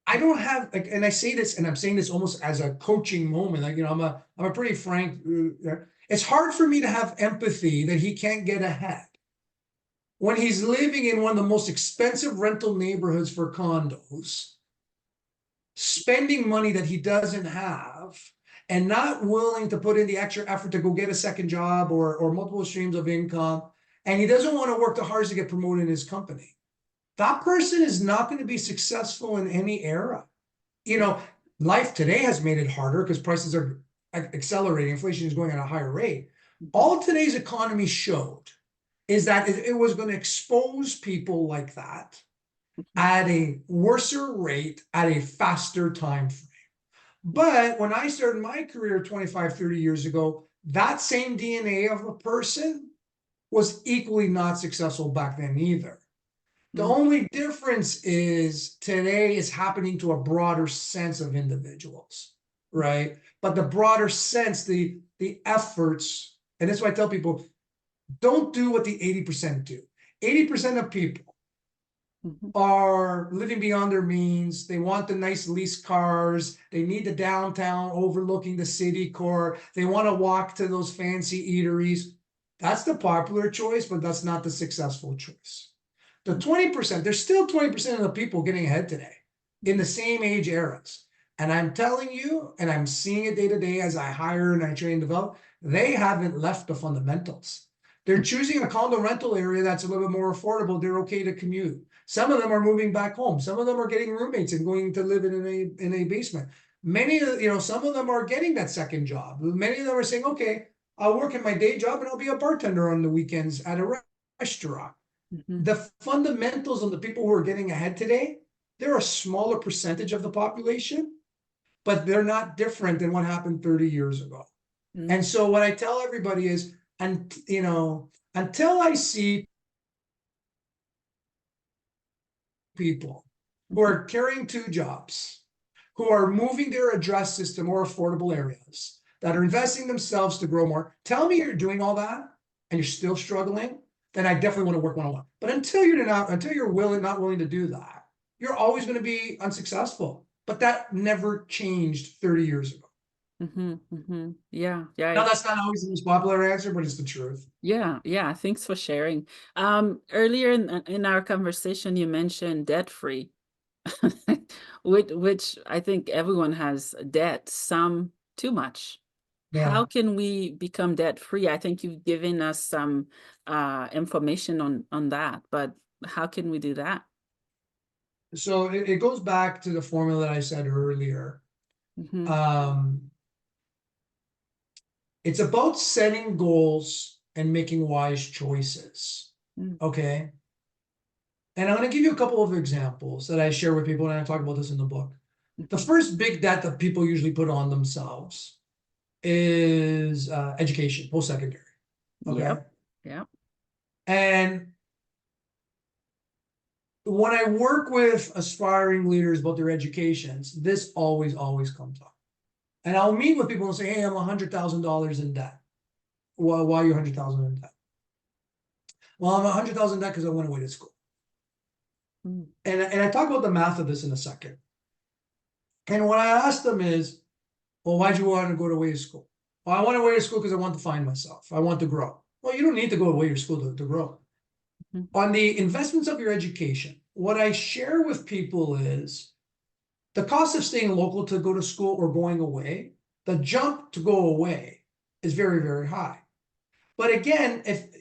Speaker 2: I don't have like, and I say this, and I'm saying this almost as a coaching moment. Like, I'm a pretty frank. It's hard for me to have empathy that he can't get ahead when he's living in one of the most expensive rental neighborhoods for condos, spending money that he doesn't have, and not willing to put in the extra effort to go get a second job or multiple streams of income. And he doesn't want to work the hardest to get promoted in his company. That person is not going to be successful in any era. Life today has made it harder because prices are accelerating. Inflation is going at a higher rate.
Speaker 1: Mhm.
Speaker 2: All today's economy showed is that it was going to expose people like that
Speaker 1: Mhm.
Speaker 2: at a worser rate at a faster time frame. But when I started my career 25, 30 years ago, that same DNA of a person was equally not successful back then either. The
Speaker 1: Mhm.
Speaker 2: only difference is today is happening to a broader sense of individuals, right? But the broader sense, the efforts, and that's why I tell people, don't do what the 80% do. 80% of people
Speaker 1: Mhm.
Speaker 2: are living beyond their means. They want the nice lease cars. They need the downtown overlooking the city core. They want to walk to those fancy eateries. That's the popular choice, but that's not the successful choice. The 20%, there's still 20% of the people getting ahead today in the same age eras. And I'm telling you, and I'm seeing it day to day as I hire and I train and develop, they haven't left the fundamentals. They're choosing a condo rental area that's a little bit more affordable. They're okay to commute. Some of them are moving back home. Some of them are getting roommates and going to live in a basement. Many of some of them are getting that second job. Many of them are saying, okay, I'll work in my day job and I'll be a bartender on the weekends at a restaurant.
Speaker 1: Mhm.
Speaker 2: The fundamentals of the people who are getting ahead today, they're a smaller percentage of the population, but they're not different than what happened 30 years ago. And
Speaker 1: Mm.
Speaker 2: so what I tell everybody is, and until I see people who
Speaker 1: Mhm.
Speaker 2: are carrying two jobs, who are moving their addresses to more affordable areas, that are investing themselves to grow more, tell me you're doing all that and you're still struggling, then I definitely want to work one-on-one. But until you're not willing to do that, you're always going to be unsuccessful. But that never changed 30 years ago.
Speaker 1: Mhm. Mhm. Yeah. Yeah.
Speaker 2: Now, that's not always the most popular answer, but it's the truth.
Speaker 1: Yeah. Yeah. Thanks for sharing. Earlier in our conversation, you mentioned debt free, which I think everyone has debt, some too much. How
Speaker 2: Yeah.
Speaker 1: can we become debt free? I think you've given us some information on that, but how can we do that?
Speaker 2: So it goes back to the formula that I said earlier.
Speaker 1: Hmm.
Speaker 2: Um, it's about setting goals and making wise choices. Okay. And I'm going to give you a couple of examples that I share with people, and I talk about this in the book. The
Speaker 1: Hmm.
Speaker 2: first big debt that people usually put on themselves is education, post-secondary. Okay.
Speaker 1: Yep. Yep.
Speaker 2: And when I work with aspiring leaders about their educations, this always comes up. And I'll meet with people and say, hey, I'm $100,000 in debt. Well, why are you $100,000 in debt? Well, I'm $100,000 in debt because I went away to school.
Speaker 1: Mm.
Speaker 2: And I talk about the math of this in a second. And what I ask them is, well, why'd you want to go away to school? Well, I went away to school because I want to find myself. I want to grow. Well, you don't need to go away to school to grow.
Speaker 1: Mhm.
Speaker 2: On the investments of your education, what I share with people is the cost of staying local to go to school or going away, the jump to go away is very, very high. But again, if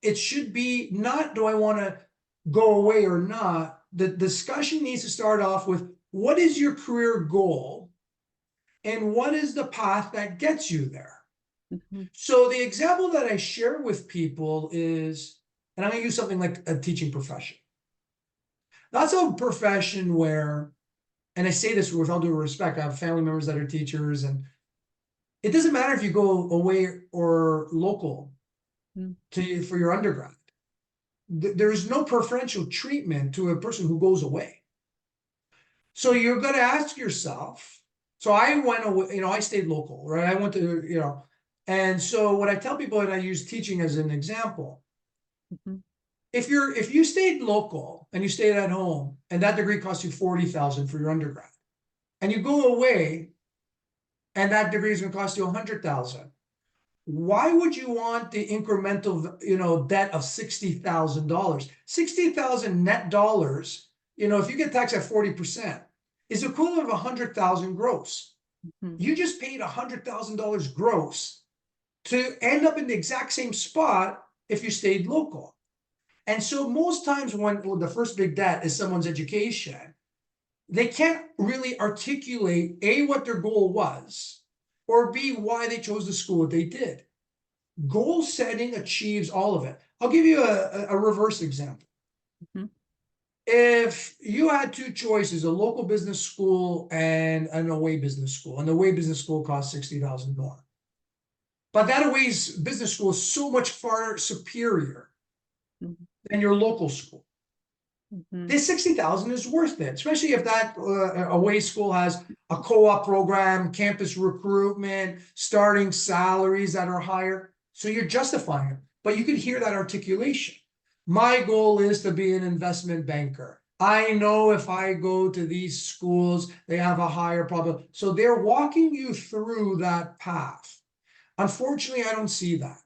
Speaker 2: it should be not do I want to go away or not. The discussion needs to start off with what is your career goal and what is the path that gets you there.
Speaker 1: Mhm.
Speaker 2: So the example that I share with people is, and I'm going to use something like a teaching profession. That's a profession where, and I say this with all due respect, I have family members that are teachers, and it doesn't matter if you go away or local
Speaker 1: Mm.
Speaker 2: for your undergrad. There's no preferential treatment to a person who goes away. So you're going to ask yourself. So I went away, I stayed local, right? I went to, and so what I tell people, and I use teaching as an example,
Speaker 1: Mhm.
Speaker 2: if you stayed local and you stayed at home and that degree cost you 40,000 for your undergrad, and you go away and that degree is going to cost you 100,000, why would you want the incremental, debt of $60,000? 60,000 net dollars, if you get taxed at 40%, is equivalent of 100,000 gross.
Speaker 1: Mhm.
Speaker 2: You just paid $100,000 gross to end up in the exact same spot if you stayed local. And so most times when the first big debt is someone's education, they can't really articulate A, what their goal was, or B, why they chose the school that they did. Goal setting achieves all of it. I'll give you a reverse example.
Speaker 1: Mhm.
Speaker 2: If you had two choices, a local business school and an away business school, and the away business school costs 60,000 more. But that away business school is so much far superior
Speaker 1: Mhm.
Speaker 2: than your local school.
Speaker 1: Mhm.
Speaker 2: This 60,000 is worth it, especially if that away school has a co-op program, campus recruitment, starting salaries that are higher. So you're justifying it, but you can hear that articulation. My goal is to be an investment banker. I know if I go to these schools, they have a higher probability. So they're walking you through that path. Unfortunately, I don't see that.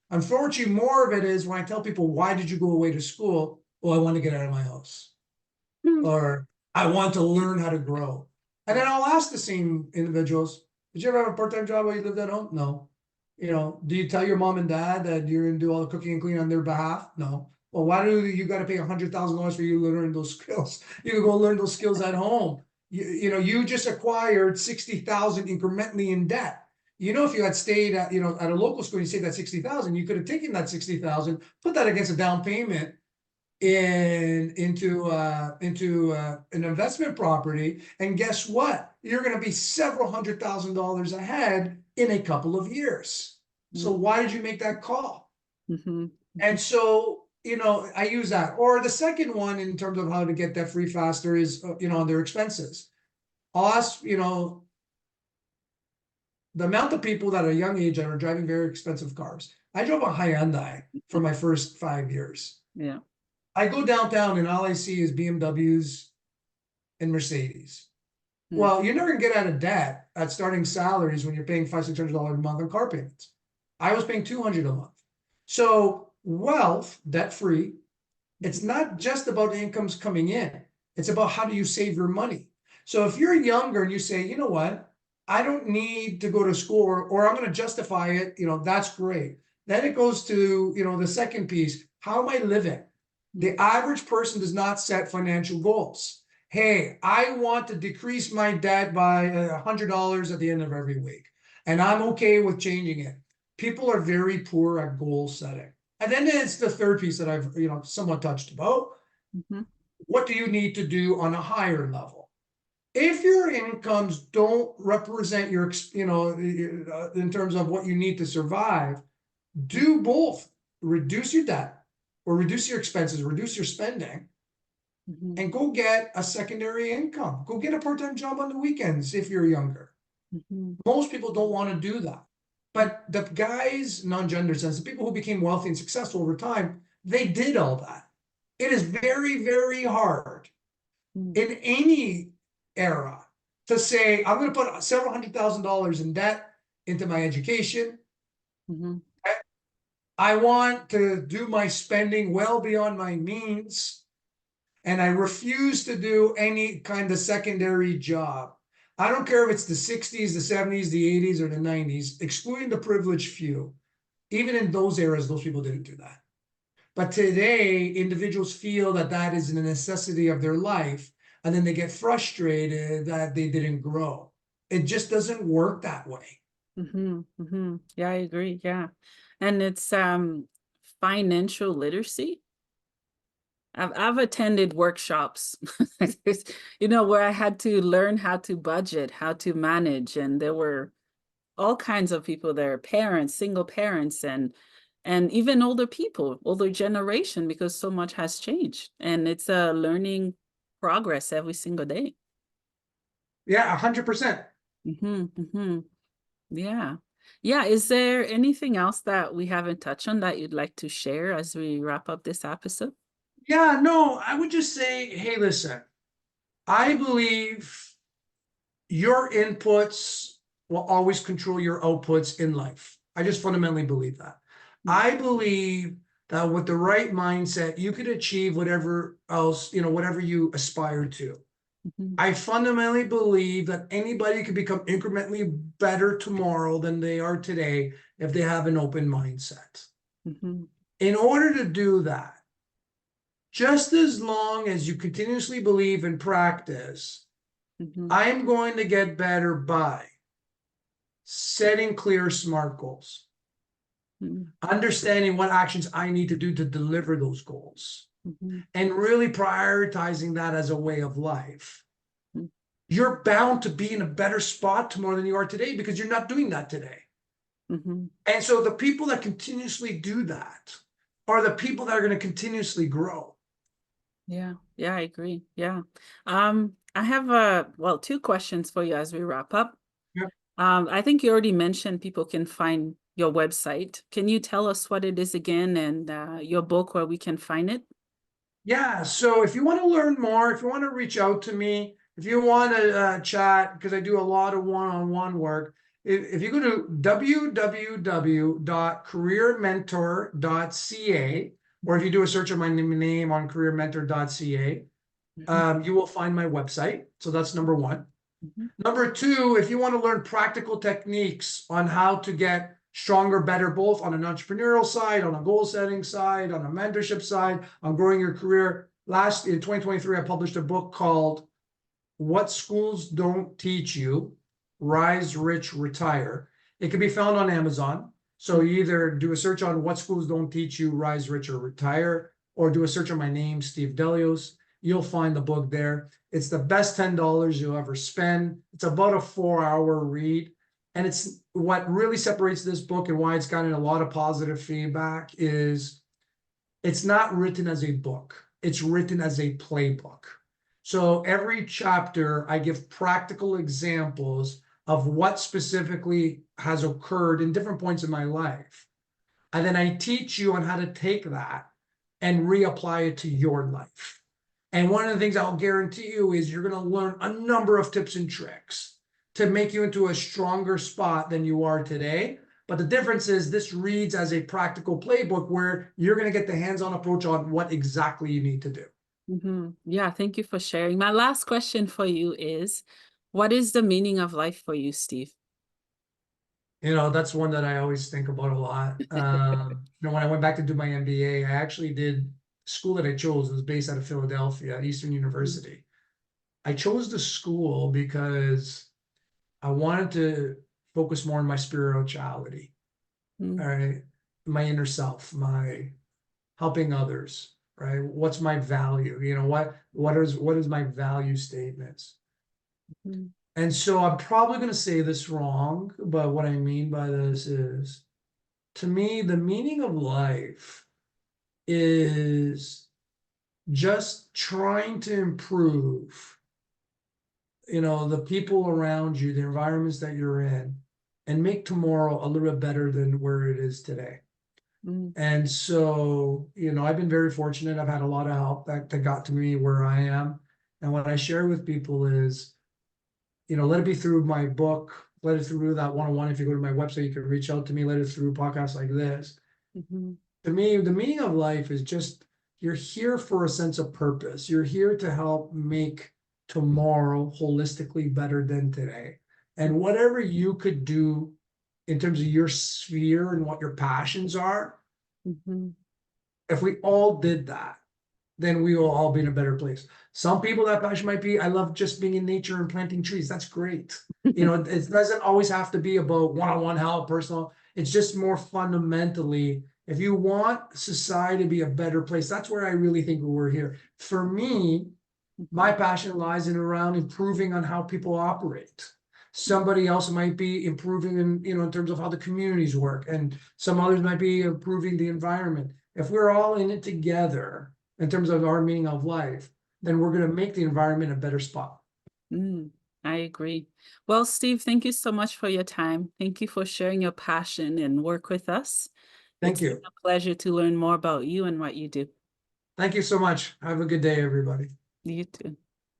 Speaker 2: Unfortunately, more of it is when I tell people, why did you go away to school? Well, I want to get out of my house,
Speaker 1: Mhm.
Speaker 2: or I want to learn how to grow. And then I'll ask the same individuals, did you ever have a part-time job while you lived at home? No. You know, do you tell your mom and dad that you're gonna do all the cooking and cleaning on their behalf? No. Well, why do you gotta pay $100,000 for you to learn those skills? You can go learn those skills at home. You know, you just acquired 60,000 incrementally in debt. You know, if you had stayed at, you know, at a local school, you saved that 60,000, you could have taken that 60,000, put that against a down payment into an investment property, and guess what, you're going to be several $100,000 ahead in a couple of years. So why did you make that call?
Speaker 1: Mm-hmm.
Speaker 2: And so, you know, I use that. Or the second one in terms of how to get debt free faster is, you know, their expenses. Us, you know, the amount of people that at a young age that are driving very expensive cars. I drove a Hyundai for my first 5 years.
Speaker 1: Yeah.
Speaker 2: I go downtown and all I see is BMWs and Mercedes. Well, you're never gonna get out of debt at starting salaries when you're paying $500-600 a month on car payments. I was paying $200 a month. So wealth, debt free, it's not just about incomes coming in. It's about how do you save your money. So if you're younger and you say, you know what, I don't need to go to school, or I'm going to justify it, you know, that's great. Then it goes to, you know, the second piece. How am I living? The average person does not set financial goals. Hey, I want to decrease my debt by $100 at the end of every week, and I'm okay with changing it. People are very poor at goal setting. And then it's the third piece that I've, you know, somewhat touched about.
Speaker 1: Mm-hmm.
Speaker 2: What do you need to do on a higher level? If your incomes don't represent your, you know, in terms of what you need to survive, do both. Reduce your debt or reduce your expenses, reduce your spending,
Speaker 1: Mm-hmm.
Speaker 2: and go get a secondary income. Go get a part-time job on the weekends if you're younger.
Speaker 1: Mm-hmm.
Speaker 2: Most people don't want to do that. But the guys, non-gender sense, the people who became wealthy and successful over time, they did all that. It is very, very hard in any era to say, I'm going to put several $100,000 in debt into my education.
Speaker 1: Mm-hmm.
Speaker 2: I want to do my spending well beyond my means, and I refuse to do any kind of secondary job. I don't care if it's the 60s, the 70s, the 80s, or the 90s, excluding the privileged few. Even in those eras, those people didn't do that. But today, individuals feel that that is a necessity of their life, and then they get frustrated that they didn't grow. It just doesn't work that way.
Speaker 1: Mm-hmm. Mm-hmm. Yeah, I agree. Yeah. And it's financial literacy. I've attended workshops, you know, where I had to learn how to budget, how to manage, and there were all kinds of people there, parents, single parents, and even older people, older generation, because so much has changed. And it's a learning progress every single day.
Speaker 2: Yeah, 100%.
Speaker 1: Mm-hmm, mm-hmm. Yeah. Yeah. Is there anything else that we haven't touched on that you'd like to share as we wrap up this episode?
Speaker 2: Yeah, no, I would just say, hey, listen, I believe your inputs will always control your outputs in life. I just fundamentally believe that. I believe that with the right mindset, you could achieve whatever else, you know, whatever you aspire to.
Speaker 1: Mm-hmm,
Speaker 2: I fundamentally believe that anybody could become incrementally better tomorrow than they are today if they have an open mindset.
Speaker 1: mm-hmm,
Speaker 2: In order to do that, just as long as you continuously believe and practice,
Speaker 1: mm-hmm,
Speaker 2: I'm going to get better by setting clear, smart goals, understanding what actions I need to do to deliver those goals,
Speaker 1: mm-hmm,
Speaker 2: and really prioritizing that as a way of life.
Speaker 1: mm-hmm,
Speaker 2: You're bound to be in a better spot tomorrow than you are today because you're not doing that today.
Speaker 1: mm-hmm.
Speaker 2: And so the people that continuously do that are the people that are going to continuously grow.
Speaker 1: Yeah, yeah, I agree. Yeah. I have well, two questions for you as we wrap up.
Speaker 2: Yeah.
Speaker 1: I think you already mentioned people can find your website. Can you tell us what it is again and your book where we can find it?
Speaker 2: Yeah. So if you want to learn more, if you want to reach out to me, if you want to chat, because I do a lot of one-on-one work, if you go to www.careermentor.ca, or if you do a search of my name on careermentor.ca,
Speaker 1: Mhm.
Speaker 2: you will find my website. So that's number one.
Speaker 1: Mhm.
Speaker 2: Number two, if you want to learn practical techniques on how to get stronger, better, both on an entrepreneurial side, on a goal setting side, on a mentorship side, on growing your career. Last in 2023, I published a book called What Schools Don't Teach You, Rise Rich, Retire. It can be found on Amazon. So you either do a search on What Schools Don't Teach You, Rise Rich, or Retire, or do a search on my name, Steve Delios. You'll find the book there. It's the best $10 you'll ever spend. It's about a 4-hour read. And it's what really separates this book and why it's gotten a lot of positive feedback is it's not written as a book. It's written as a playbook. So every chapter, I give practical examples of what specifically has occurred in different points in my life. And then I teach you on how to take that and reapply it to your life. And one of the things I'll guarantee you is you're going to learn a number of tips and tricks to make you into a stronger spot than you are today. But the difference is this reads as a practical playbook where you're going to get the hands-on approach on what exactly you need to do.
Speaker 1: Yeah, thank you for sharing. My last question for you is, what is the meaning of life for you, Steve?
Speaker 2: That's one that I always think about a lot. When I went back to do my MBA, I actually did school that I chose was based out of Philadelphia, Eastern University. I chose the school because I wanted to focus more on my spirituality,
Speaker 1: Mm,
Speaker 2: all right, my inner self, my helping others, right? What's my value? What is my value statements?
Speaker 1: mm,
Speaker 2: And so I'm probably going to say this wrong, but what I mean by this is, to me, the meaning of life is just trying to improve, the people around you, the environments that you're in, and make tomorrow a little bit better than where it is today.
Speaker 1: mm,
Speaker 2: And so, I've been very fortunate. I've had a lot of help that got to me where I am. And what I share with people is, let it be through my book, let it through that one-on-one. If you go to my website, you can reach out to me, let it through podcasts like this.
Speaker 1: mhm,
Speaker 2: To me, the meaning of life is just you're here for a sense of purpose. You're here to help make tomorrow holistically better than today. And whatever you could do in terms of your sphere and what your passions are,
Speaker 1: mhm.
Speaker 2: if we all did that, then we will all be in a better place. Some people, that passion might be, I love just being in nature and planting trees. That's great. It doesn't always have to be about one-on-one help, personal. It's just more fundamentally, if you want society to be a better place, that's where I really think we're here. For me, my passion lies in around improving on how people operate. Somebody else might be improving in terms of how the communities work, and some others might be improving the environment. If we're all in it together in terms of our meaning of life, then we're going to make the environment a better spot.
Speaker 1: I agree. Well, Steve, thank you so much for your time. Thank you for sharing your passion and work with us.
Speaker 2: Thank
Speaker 1: It's been
Speaker 2: you.
Speaker 1: a pleasure to learn more about you and what you do.
Speaker 2: Thank you so much. Have a good day, everybody.
Speaker 1: You too.